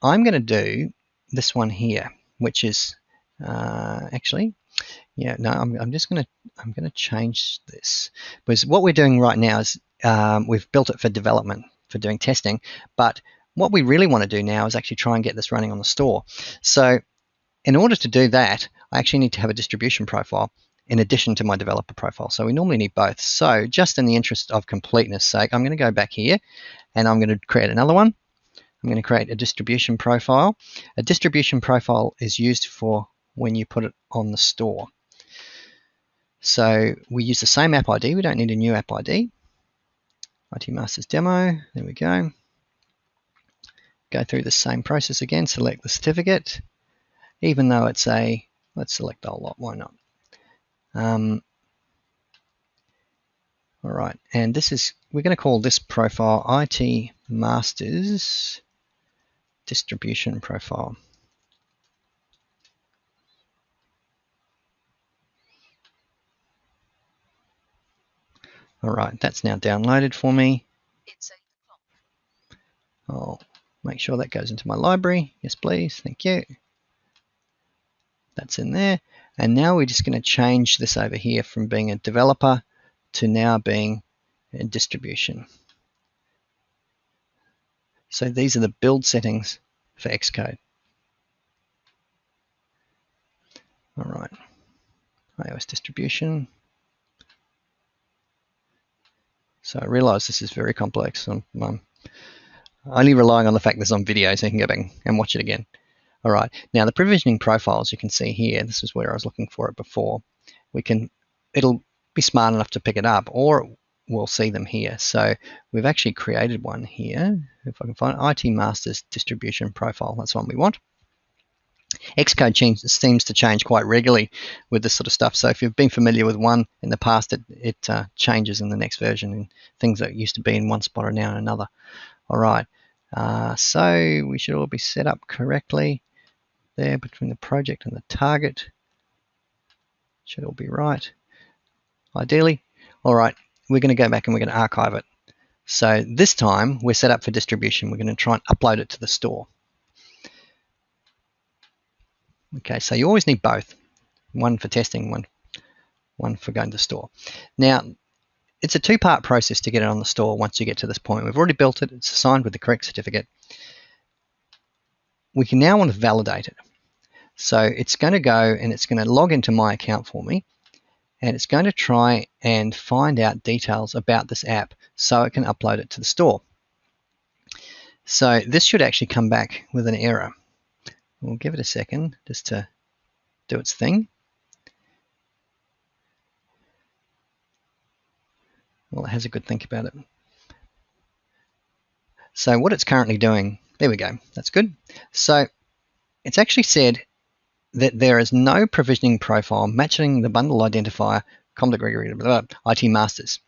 I'm going to do this one here, which is actually, yeah, no, I'm going to change this, because what we're doing right now is we've built it for development, for doing testing, but what we really want to do now is actually try and get this running on the store. So in order to do that, I actually need to have a distribution profile in addition to my developer profile. So we normally need both. So just in the interest of completeness sake, I'm going to go back here and I'm going to create another one. I'm going to create a distribution profile. A distribution profile is used for when you put it on the store. So we use the same app ID. We don't need a new app ID. IT Masters Demo. There we go. Go through the same process again. Select the certificate. Even though it's a, let's select the whole lot. Why not? All right. And this is, we're going to call this profile IT Masters Distribution Profile. All right, that's now downloaded for me. I'll make sure that goes into my library. Yes, please. Thank you. That's in there. And now we're just going to change this over here from being a developer to now being a distribution. So these are the build settings for Xcode. All right, iOS distribution. So I realize this is very complex. I'm only relying on the fact that it's on video, so you can go back and watch it again. All right, now the provisioning profiles you can see here, this is where I was looking for it before. It'll be smart enough to pick it up, or we'll see them here. So we've actually created one here. If I can find it, IT Masters Distribution Profile, that's one we want. Xcode seems to change quite regularly with this sort of stuff. So if you've been familiar with one in the past, it changes in the next version, and things that used to be in one spot are now in another. All right, so we should all be set up correctly there between the project and the target. Should all be right, ideally. All right, we're going to go back and we're going to archive it. So this time we're set up for distribution. We're going to try and upload it to the store. Okay, so you always need both, one for testing, one for going to the store. Now, it's a two-part process to get it on the store once you get to this point. We've already built it. It's assigned with the correct certificate. We can now want to validate it. So it's going to go and it's going to log into my account for me, and it's going to try and find out details about this app so it can upload it to the store. So this should actually come back with an error. We'll give it a second just to do its thing. Well, it has a good think about it. So what it's currently doing, there we go, that's good. So it's actually said that there is no provisioning profile matching the bundle identifier, Gregory, IT Masters.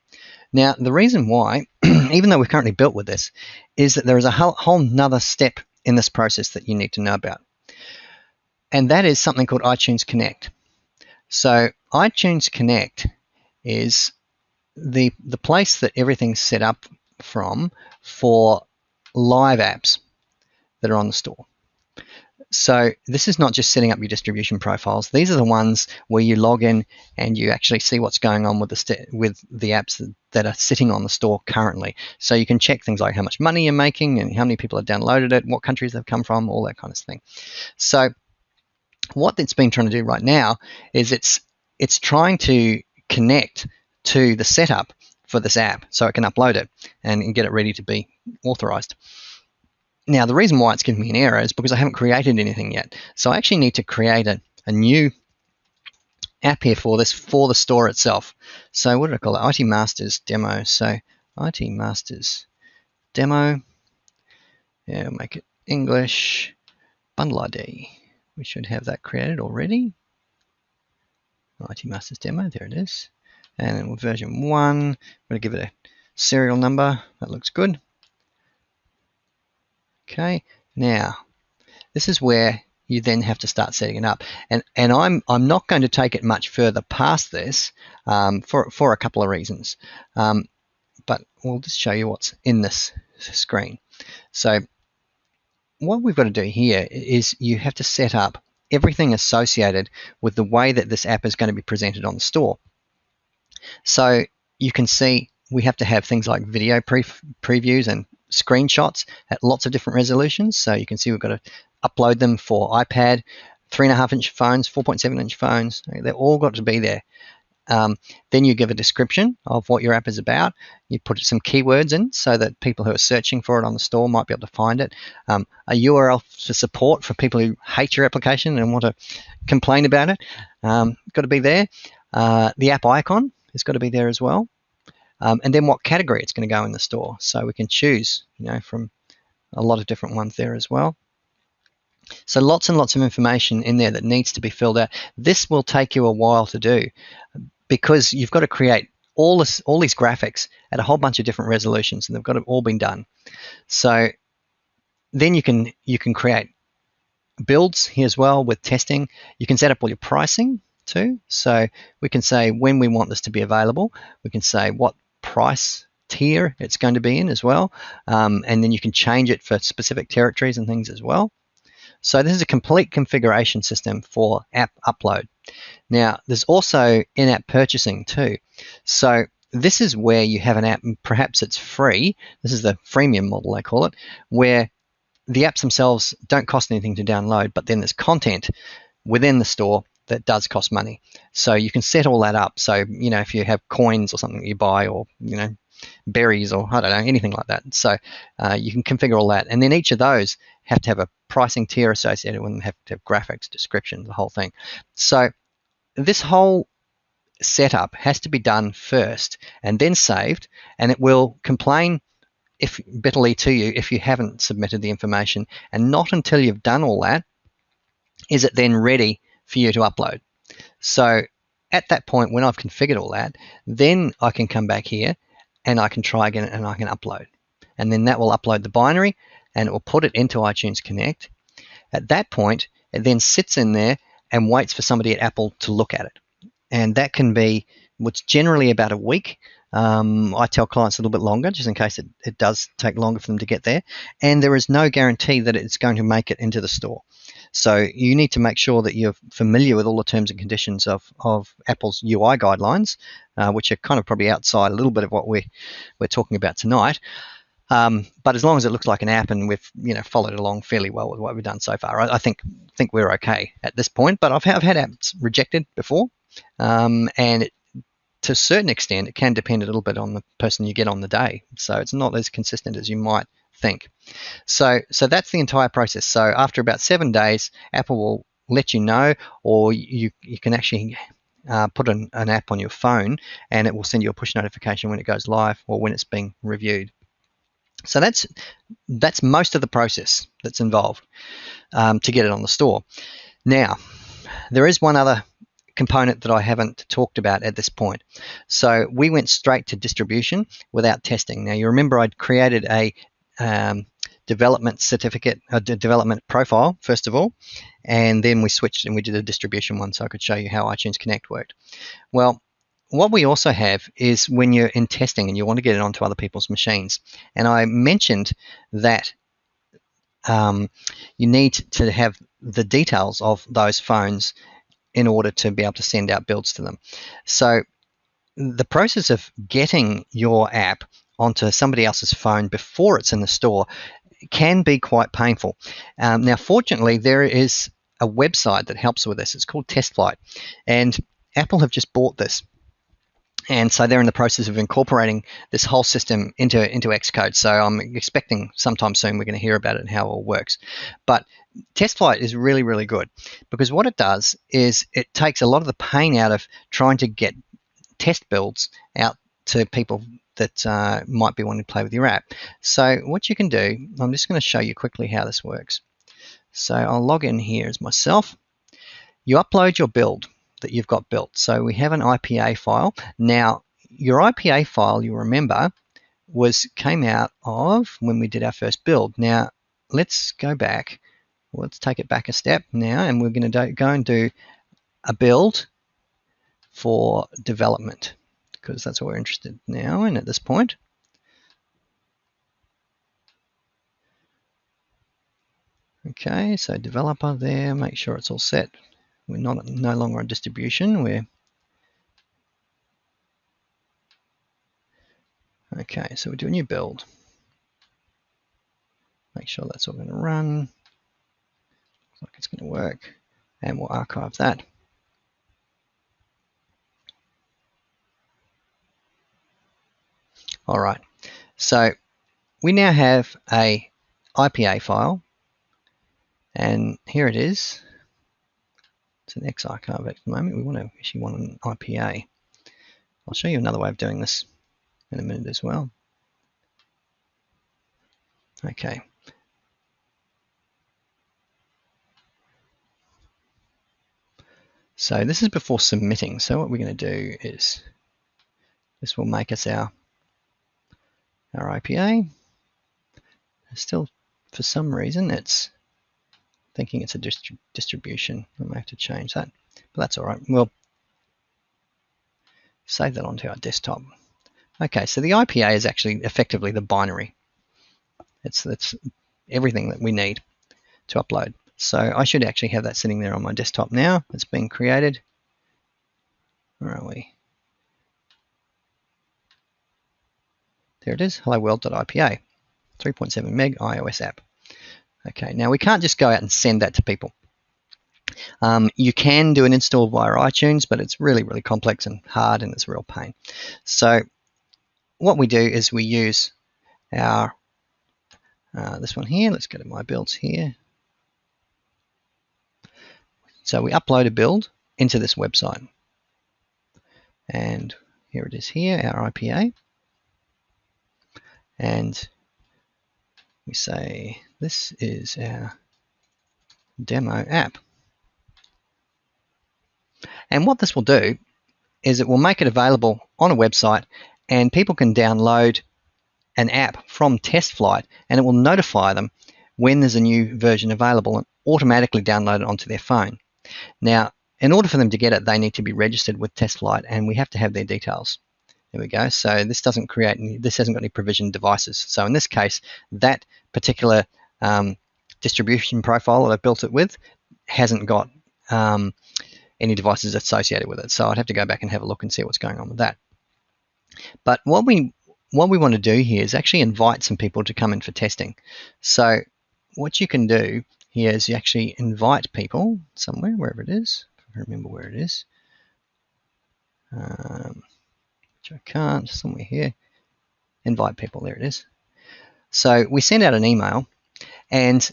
Now, the reason why, even though we're currently built with this, is that there is a whole nother step in this process that you need to know about. And that is something called iTunes Connect. So iTunes Connect is the place that everything's set up from for live apps that are on the store. So this is not just setting up your distribution profiles. These are the ones where you log in and you actually see what's going on with the apps that are sitting on the store currently. So you can check things like how much money you're making and how many people have downloaded it, what countries they've come from, all that kind of thing. So what it's been trying to do right now is it's trying to connect to the setup for this app so it can upload it and get it ready to be authorized. Now, the reason why it's giving me an error is because I haven't created anything yet. So I actually need to create a new app here for this, for the store itself. So what did I call it? IT Masters Demo. So IT Masters Demo. Yeah, we'll make it English. Bundle ID. We should have that created already. IT Masters Demo, there it is. And then with version 1, I'm going to give it a serial number. That looks good. Okay, now this is where you then have to start setting it up. And I'm not going to take it much further past this for a couple of reasons. But we'll just show you what's in this screen. So what we've got to do here is you have to set up everything associated with the way that this app is going to be presented on the store. So you can see we have to have things like video previews and screenshots at lots of different resolutions. So you can see we've got to upload them for iPad, 3.5-inch phones, 4.7-inch phones. They're all got to be there. Then you give a description of what your app is about. You put some keywords in so that people who are searching for it on the store might be able to find it. A URL for support for people who hate your application and want to complain about it. Got to be there. The app icon has got to be there as well. And then what category it's going to go in the store. So we can choose, from a lot of different ones there as well. So lots and lots of information in there that needs to be filled out. This will take you a while to do because you've got to create all these graphics at a whole bunch of different resolutions, and they've got to all been done. So then you can create builds here as well with testing. You can set up all your pricing too. So we can say when we want this to be available. We can say what price tier it's going to be in as well, and then you can change it for specific territories and things as well. So this is a complete configuration system for app upload. Now, there's also in-app purchasing too. So this is where you have an app, and perhaps it's free. This is the freemium model, they call it, where the apps themselves don't cost anything to download, but then there's content within the store that does cost money. So you can set all that up. So, if you have coins or something that you buy, or, berries, or I don't know, anything like that. So you can configure all that. And then each of those have to have a pricing tier associated with them, have to have graphics, description, the whole thing. So this whole setup has to be done first and then saved, and it will complain bitterly to you if you haven't submitted the information. And not until you've done all that is it then ready for you to upload. So at that point, when I've configured all that, then I can come back here and I can try again and I can upload. And then that will upload the binary and it will put it into iTunes Connect. At that point, it then sits in there and waits for somebody at Apple to look at it. And that can be what's generally about a week. I tell clients a little bit longer, just in case it does take longer for them to get there. And there is no guarantee that it's going to make it into the store. So you need to make sure that you're familiar with all the terms and conditions of Apple's UI guidelines, which are kind of probably outside a little bit of what we're talking about tonight. But as long as it looks like an app and we've followed along fairly well with what we've done so far, I think we're okay at this point. But I've had apps rejected before, and to a certain extent, it can depend a little bit on the person you get on the day. So it's not as consistent as you might think. So that's the entire process. So after about 7 days, Apple will let you know, or you can actually put an app on your phone, and it will send you a push notification when it goes live or when it's being reviewed. So that's most of the process that's involved to get it on the store. Now, there is one other component that I haven't talked about at this point. So we went straight to distribution without testing. Now you remember I'd created a development certificate, a development profile first of all, and then we switched and we did a distribution one so I could show you how iTunes Connect worked. Well, what we also have is when you're in testing and you want to get it onto other people's machines, and I mentioned that you need to have the details of those phones in order to be able to send out builds to them. So the process of getting your app onto somebody else's phone before it's in the store can be quite painful. Now, fortunately, there is a website that helps with this. It's called TestFlight, and Apple have just bought this. And so they're in the process of incorporating this whole system into Xcode. So I'm expecting sometime soon we're going to hear about it and how it all works. But TestFlight is really, really good because what it does is it takes a lot of the pain out of trying to get test builds out to people that might be wanting to play with your app. So what you can do, I'm just going to show you quickly how this works. So I'll log in here as myself. You upload your build that you've got built. So we have an IPA file. Now, your IPA file, you remember, came out of when we did our first build. Now, let's go back. Let's take it back a step now, and we're going to go and do a build for development because that's what we're interested now in at this point. Okay, so developer there, make sure it's all set. We're no longer on distribution. Okay, so we do a new build. Make sure that's all going to run. Looks like it's going to work, and we'll archive that. All right, so we now have a IPA file, and here it is. It's an X archive at the moment. We actually want an IPA. I'll show you another way of doing this in a minute as well. Okay. So this is before submitting. So what we're going to do is this will make us our IPA. Still, for some reason, it's thinking it's a distribution. I may have to change that, but that's all right. We'll save that onto our desktop. Okay, so the IPA is actually effectively the binary. It's everything that we need to upload. So I should actually have that sitting there on my desktop now. It's being created. Where are we? There it is, hello-world.ipa, 3.7 meg iOS app. Okay, now we can't just go out and send that to people. You can do an install via iTunes, but it's really, really complex and hard, and it's a real pain. So what we do is we use our this one here. Let's go to my builds here. So we upload a build into this website, and here it is here, our IPA, and we say this is our demo app. And what this will do is it will make it available on a website, and people can download an app from TestFlight, and it will notify them when there's a new version available and automatically download it onto their phone. Now, in order for them to get it, they need to be registered with TestFlight, and we have to have their details. There we go. So this doesn't create any, this hasn't got any provisioned devices. So in this case, that particular distribution profile that I built it with hasn't got any devices associated with it. So I'd have to go back and have a look and see what's going on with that. But what we want to do here is actually invite some people to come in for testing. So what you can do here is you actually invite people somewhere, wherever it is. I can't remember where it is. Which I can't, somewhere here. Invite people, there it is. So we send out an email, and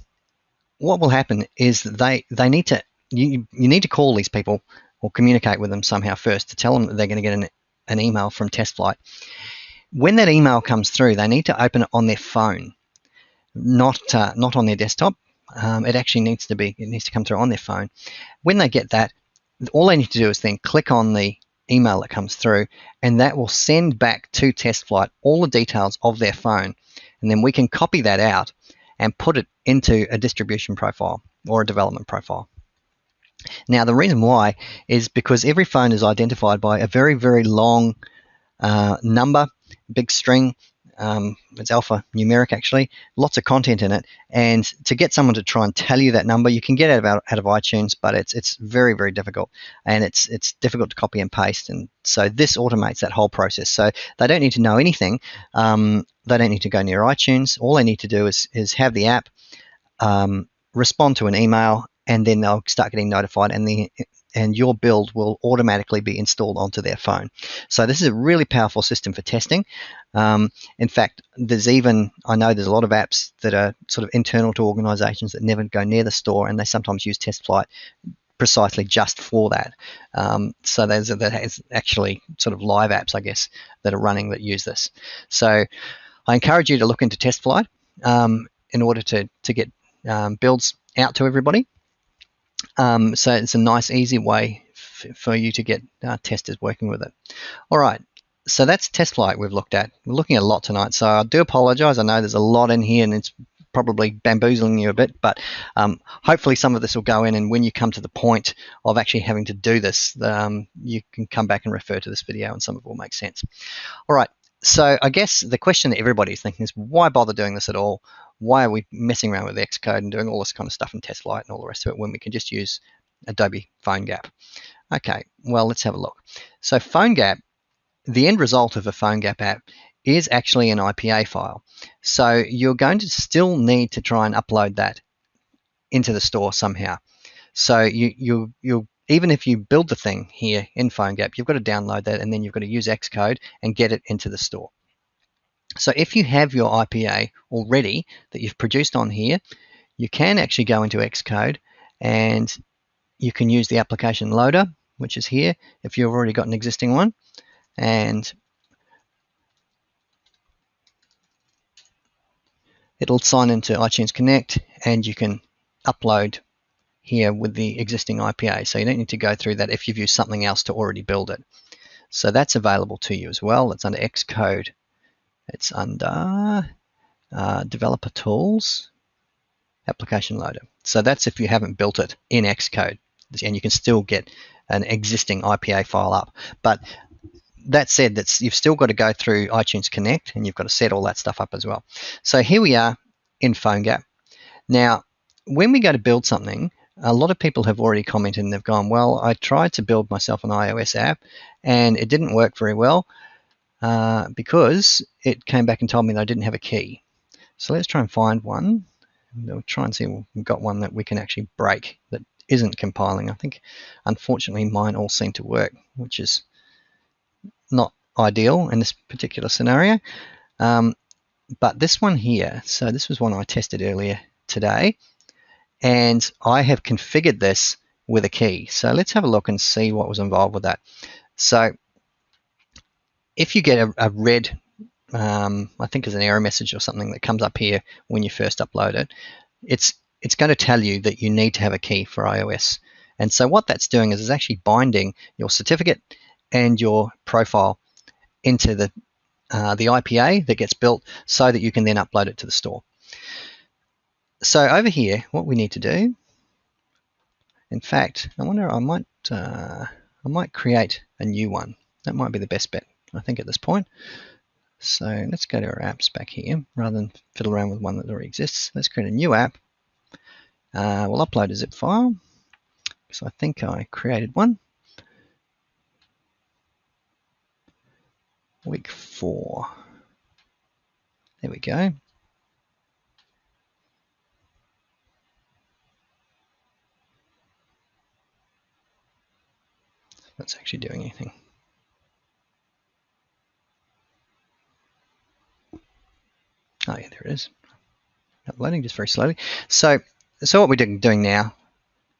what will happen is that they need to, you need to call these people or communicate with them somehow first to tell them that they're going to get an email from TestFlight. When that email comes through, they need to open it on their phone, not on their desktop. It actually needs to come through on their phone. When they get that, all they need to do is then click on the email that comes through, and that will send back to TestFlight all the details of their phone. And then we can copy that out and put it into a distribution profile or a development profile. Now, the reason why is because every phone is identified by a very, very long number, big string. It's alphanumeric, actually, lots of content in it. And to get someone to try and tell you that number, you can get it out of iTunes, but it's very, very difficult, and it's difficult to copy and paste. And so this automates that whole process. So they don't need to know anything. They don't need to go near iTunes. All they need to do is have the app, respond to an email, and then they'll start getting notified, and your build will automatically be installed onto their phone. So this is a really powerful system for testing. In fact, I know there's a lot of apps that are sort of internal to organizations that never go near the store, and they sometimes use TestFlight precisely just for that. So there's actually sort of live apps, I guess, that are running that use this. So I encourage you to look into TestFlight in order to get builds out to everybody. So it's a nice, easy way for you to get testers working with it. All right, so that's TestFlight we've looked at. We're looking at a lot tonight, so I do apologize. I know there's a lot in here, and it's probably bamboozling you a bit, but hopefully some of this will go in, and when you come to the point of actually having to do this, you can come back and refer to this video, and some of it will make sense. All right, so I guess the question that everybody's thinking is, why bother doing this at all? Why are we messing around with Xcode and doing all this kind of stuff in TestFlight and all the rest of it when we can just use Adobe PhoneGap? Okay, well, let's have a look. So PhoneGap, the end result of a PhoneGap app is actually an IPA file. So you're going to still need to try and upload that into the store somehow. So you even if you build the thing here in PhoneGap, you've got to download that, and then you've got to use Xcode and get it into the store. So if you have your IPA already that you've produced on here, you can actually go into Xcode, and you can use the application loader, which is here, if you've already got an existing one, and it'll sign into iTunes Connect, and you can upload here with the existing IPA. So you don't need to go through that if you've used something else to already build it. So that's available to you as well. It's under Xcode. It's under Developer Tools, Application Loader. So that's if you haven't built it in Xcode, and you can still get an existing IPA file up. But that said, you've still got to go through iTunes Connect, and you've got to set all that stuff up as well. So here we are in PhoneGap. Now, when we go to build something, a lot of people have already commented, and they've gone, well, I tried to build myself an iOS app, and it didn't work very well. Because it came back and told me that I didn't have a key. So let's try and find one. We'll try and see if we've got one that we can actually break that isn't compiling. I think, unfortunately, mine all seem to work, which is not ideal in this particular scenario. But this one here, so this was one I tested earlier today, and I have configured this with a key. So let's have a look and see what was involved with that. So if you get a red, I think there's an error message or something that comes up here when you first upload it, it's going to tell you that you need to have a key for iOS. And so what that's doing is it's actually binding your certificate and your profile into the IPA that gets built so that you can then upload it to the store. So over here, what we need to do, in fact, I wonder, I might create a new one. That might be the best bet, I think, at this point. So let's go to our apps back here rather than fiddle around with one that already exists. Let's create a new app. We'll upload a zip file because I think I created one. Week 4. There we go. That's actually doing anything. Oh yeah, there it is. Uploading just very slowly. So what we're doing now,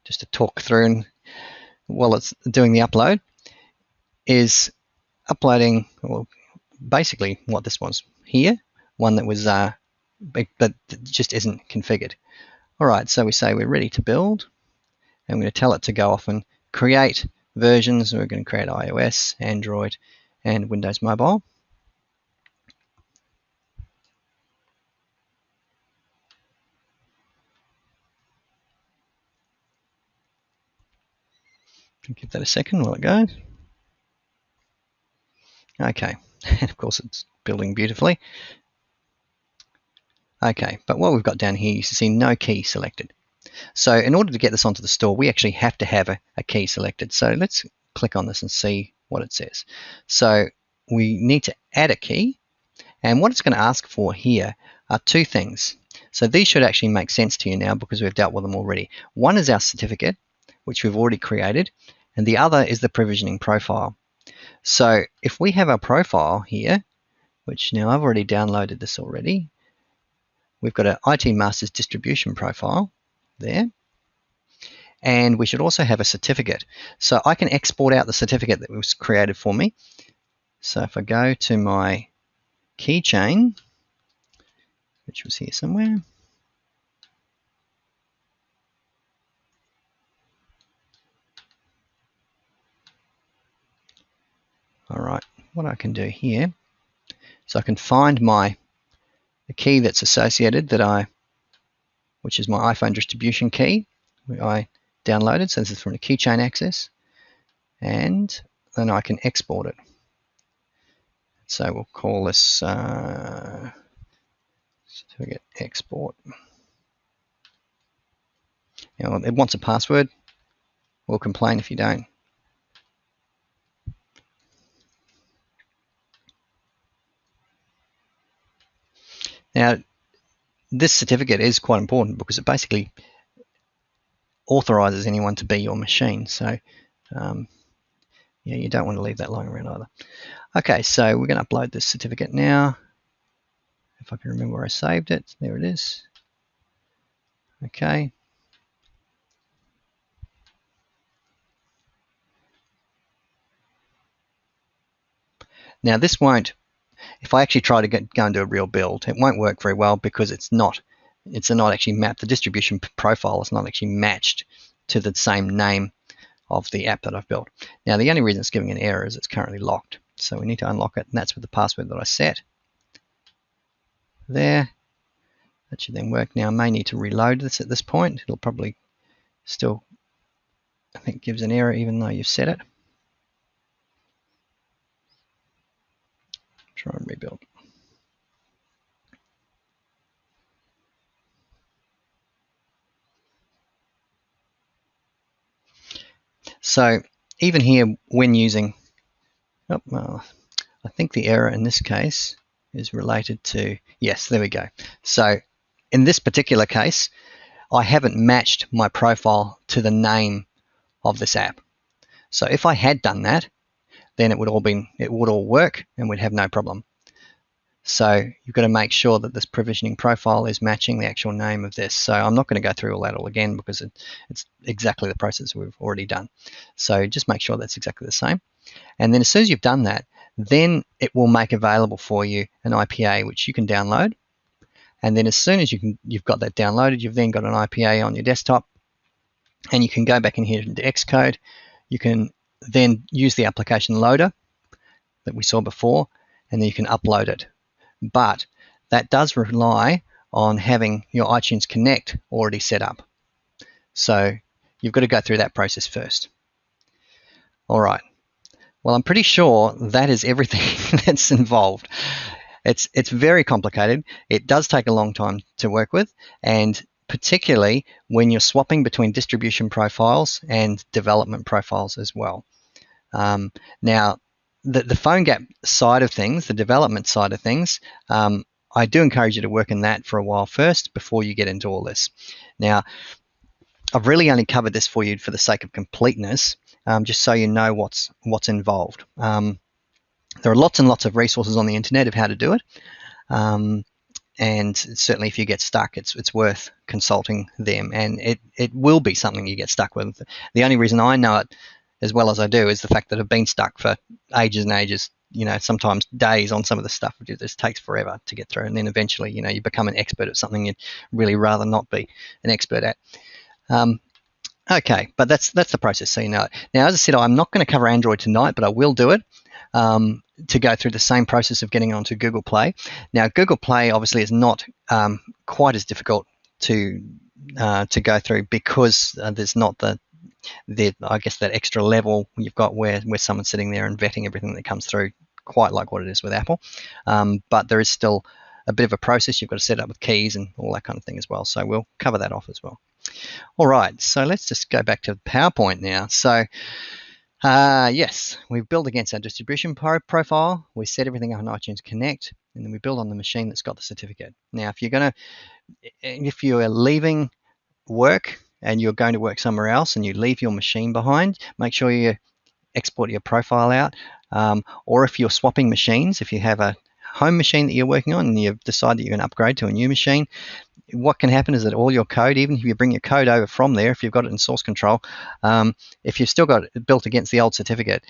just to talk through and while it's doing the upload, is uploading, well, basically what this was here, one that was that just isn't configured. All right, so we say we're ready to build, and we're going to tell it to go off and create versions. We're going to create iOS, Android, and Windows Mobile. Give that a second while it goes. Okay, and of course it's building beautifully. Okay, but what we've got down here, you see no key selected. So in order to get this onto the store, we actually have to have a key selected. So let's click on this and see what it says. So we need to add a key, and what it's going to ask for here are two things. So these should actually make sense to you now because we've dealt with them already. One is our certificate, which we've already created, and the other is the provisioning profile. So if we have our profile here, which now I've already downloaded this already, we've got an IT Masters distribution profile there, and we should also have a certificate. So I can export out the certificate that was created for me. So if I go to my keychain, which was here somewhere, all right, what I can do here, so I can find the key that's associated which is my iPhone distribution key I downloaded. So this is from the keychain access, and then I can export it. So we'll call this certificate export. Now, it wants a password. We'll complain if you don't. Now, this certificate is quite important because it basically authorizes anyone to be your machine. So, yeah, you don't want to leave that lying around either. Okay, so we're going to upload this certificate now. If I can remember where I saved it, there it is. Okay. Now this won't, if I actually try to go and do a real build, it won't work very well because it's not actually mapped. The distribution profile is not actually matched to the same name of the app that I've built. Now the only reason it's giving an error is it's currently locked. So we need to unlock it, and that's with the password that I set. There. That should then work. Now I may need to reload this at this point. It'll probably still, I think, gives an error even though you've set it. Try and rebuild. So even here, when using, well, I think the error in this case is related to, yes, there we go. So in this particular case, I haven't matched my profile to the name of this app. So if I had done that, then it would all work and we'd have no problem. So you've got to make sure that this provisioning profile is matching the actual name of this. So I'm not going to go through all that all again because it's exactly the process we've already done. So just make sure that's exactly the same. And then as soon as you've done that, then it will make available for you an IPA which you can download. And then as soon as you've got that downloaded, you've then got an IPA on your desktop, and you can go back in here into Xcode. You can then use the application loader that we saw before, and then you can upload it. But that does rely on having your iTunes Connect already set up. So you've got to go through that process first. All right. Well, I'm pretty sure that is everything that's involved. It's very complicated. It does take a long time to work with, and particularly when you're swapping between distribution profiles and development profiles as well. Now, the PhoneGap side of things, the development side of things, I do encourage you to work in that for a while first before you get into all this. Now, I've really only covered this for you for the sake of completeness, just so you know what's involved. There are lots and lots of resources on the internet of how to do it, and certainly if you get stuck, it's worth consulting them, and it will be something you get stuck with. The only reason I know it as well as I do is the fact that I've been stuck for ages and ages, sometimes days on some of the stuff. It just takes forever to get through, and then eventually, you become an expert at something you'd really rather not be an expert at. Okay, but that's the process, so you know it. Now, as I said, I'm not going to cover Android tonight, but I will do it to go through the same process of getting onto Google Play. Now, Google Play obviously is not quite as difficult to go through because there's not the I guess that extra level you've got where someone's sitting there and vetting everything that comes through, quite like what it is with Apple. But there is still a bit of a process you've got to set up with keys and all that kind of thing as well. So we'll cover that off as well. All right, so let's just go back to PowerPoint now. So yes, we've built against our distribution profile. We set everything up on iTunes Connect, and then we build on the machine that's got the certificate. Now, if you are leaving work and you're going to work somewhere else and you leave your machine behind, make sure you export your profile out. Or if you're swapping machines, if you have a home machine that you're working on and you've decided that you're going to upgrade to a new machine, what can happen is that all your code, even if you bring your code over from there, if you've got it in source control, if you've still got it built against the old certificate,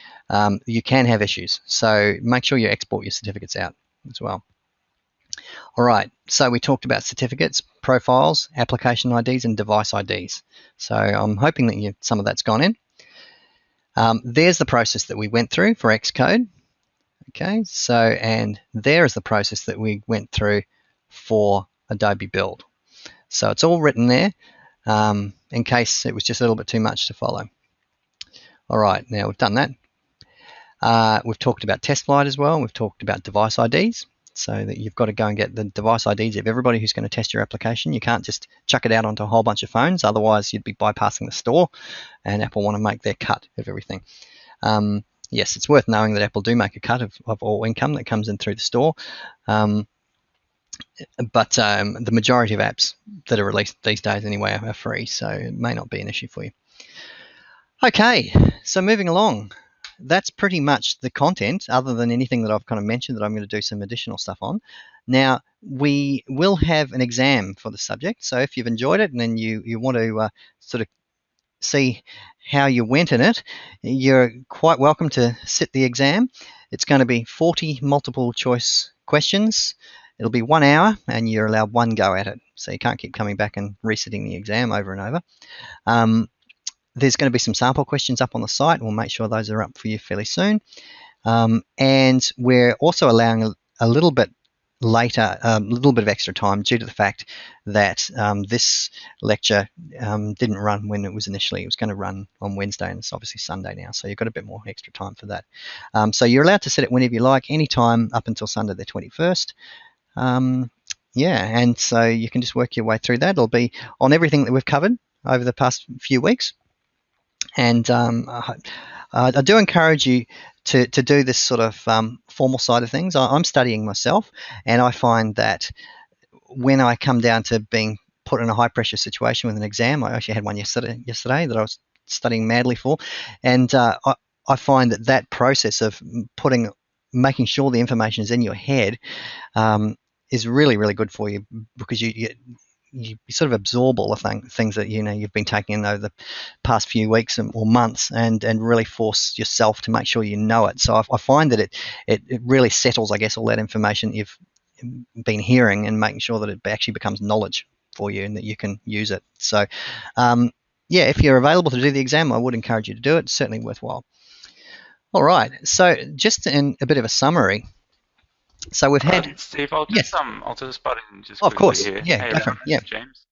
you can have issues. So make sure you export your certificates out as well. All right, so we talked about certificates, profiles, application IDs, and device IDs. So I'm hoping that some of that's gone in. There's the process that we went through for Xcode. Okay, so and there is the process that we went through for Adobe Build. So it's all written there in case it was just a little bit too much to follow. All right, now we've done that. We've talked about TestFlight as well. We've talked about device IDs, so that you've got to go and get the device IDs of everybody who's going to test your application. You can't just chuck it out onto a whole bunch of phones, otherwise you'd be bypassing the store, and Apple want to make their cut of everything. Yes, it's worth knowing that Apple do make a cut of all income that comes in through the store. But the majority of apps that are released these days anyway are free, so it may not be an issue for you. Okay, so moving along, that's pretty much the content, other than anything that I've kind of mentioned that I'm going to do some additional stuff on. Now, we will have an exam for the subject, so if you've enjoyed it and then you want to sort of see how you went in it, you're quite welcome to sit the exam. It's going to be 40 multiple choice questions. It'll be 1 hour and you're allowed one go at it. So you can't keep coming back and resitting the exam over and over. There's going to be some sample questions up on the site. We'll make sure those are up for you fairly soon. And we're also allowing a little bit later, a little bit of extra time due to the fact that this lecture didn't run when it was initially. It was going to run on Wednesday, and it's obviously Sunday now, so you've got a bit more extra time for that. So you're allowed to set it whenever you like, anytime up until Sunday the 21st. Yeah, and so you can just work your way through that. It'll be on everything that we've covered over the past few weeks. And I do encourage you to do this sort of formal side of things. I'm studying myself, and I find that when I come down to being put in a high pressure situation with an exam, I actually had one yesterday that I was studying madly for, and I find that process of making sure the information is in your head is really, really good for you, because you sort of absorb all the things that you've been taking in over the past few weeks or months, and really force yourself to make sure you know it. So I find that it really settles, I guess, all that information you've been hearing, and making sure that it actually becomes knowledge for you and that you can use it. So yeah, if you're available to do the exam, I would encourage you to do it. It's certainly worthwhile. All right, so just in a bit of a summary. So we've had Steve, I'll yes, just butt in just of quickly course, here. yeah, Hey go for everyone, it. this Yeah. is James.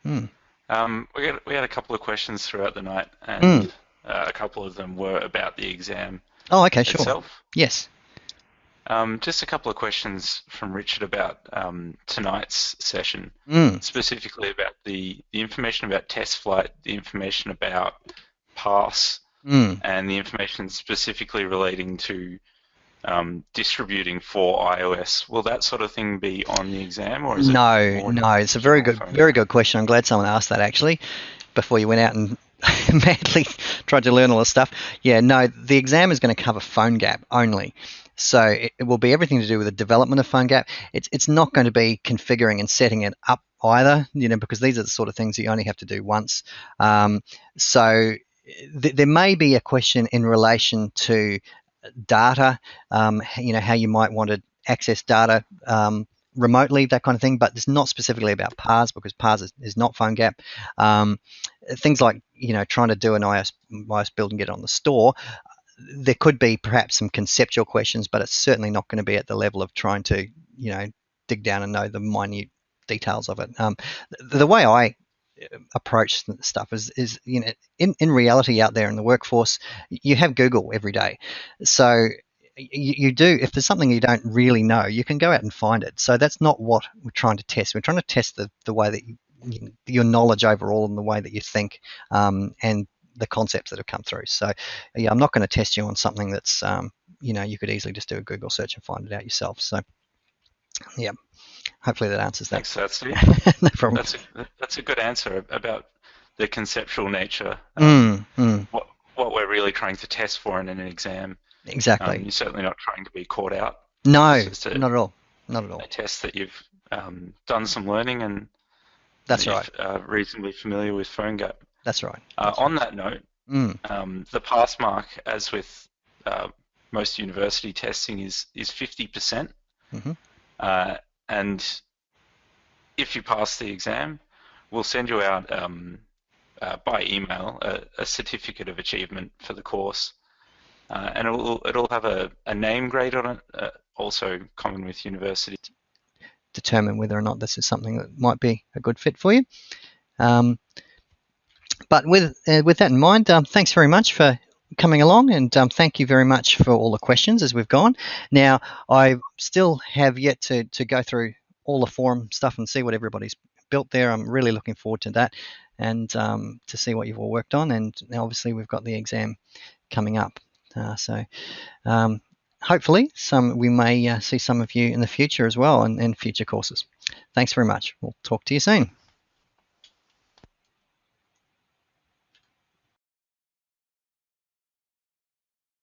Mm. We had a couple of questions throughout the night, and Mm. a couple of them were about the exam Oh, okay, sure. itself. Yes. Just a couple of questions from Richard about tonight's session, Mm. specifically about the information about TestFlight, the information about pass, Mm. and the information specifically relating to distributing for iOS. Will that sort of thing be on the exam, or is it No, more no, it's a general phone very gap? good question. I'm glad someone asked that actually before you went out and madly tried to learn all this stuff. Yeah, no, the exam is going to cover PhoneGap only. So it will be everything to do with the development of PhoneGap. It's not going to be configuring and setting it up either, because these are the sort of things you only have to do once. So there may be a question in relation to data, how you might want to access data remotely, that kind of thing, but it's not specifically about PARS because PARS is not PhoneGap. Things like, trying to do an iOS build and get it on the store, there could be perhaps some conceptual questions, but it's certainly not going to be at the level of trying to, dig down and know the minute details of it. The way I approach stuff is in reality out there in the workforce, you have Google every day. So you do, if there's something you don't really know, you can go out and find it. So that's not what we're trying to test. We're trying to test the way that your knowledge overall and the way that you think, and the concepts that have come through. So yeah, I'm not going to test you on something that's you could easily just do a Google search and find it out yourself. So yeah, hopefully that answers that. Thanks for that, Steve. No problem. That's a good answer about the conceptual nature. Mm. What we're really trying to test for in an exam. Exactly. You're certainly not trying to be caught out. It's No, just not at all. Not at a all. test that you've done some learning and That's that you're right. reasonably familiar with PhoneGap. That's right. That's right. On that note, Mm. the pass mark, as with uh, most university testing, is 50%. Mm-hmm. Uh, and if you pass the exam, we'll send you out by email a certificate of achievement for the course, and it'll have a name grade on it. Also common with university. Determine whether or not this is something that might be a good fit for you. Um, but with that in mind, thanks very much for coming along, and thank you very much for all the questions as we've gone. Now, I still have yet to go through all the forum stuff and see what everybody's built there. I'm really looking forward to that, and to see what you've all worked on. And obviously, we've got the exam coming up. So hopefully we may see some of you in the future as well, and in future courses. Thanks very much. We'll talk to you soon.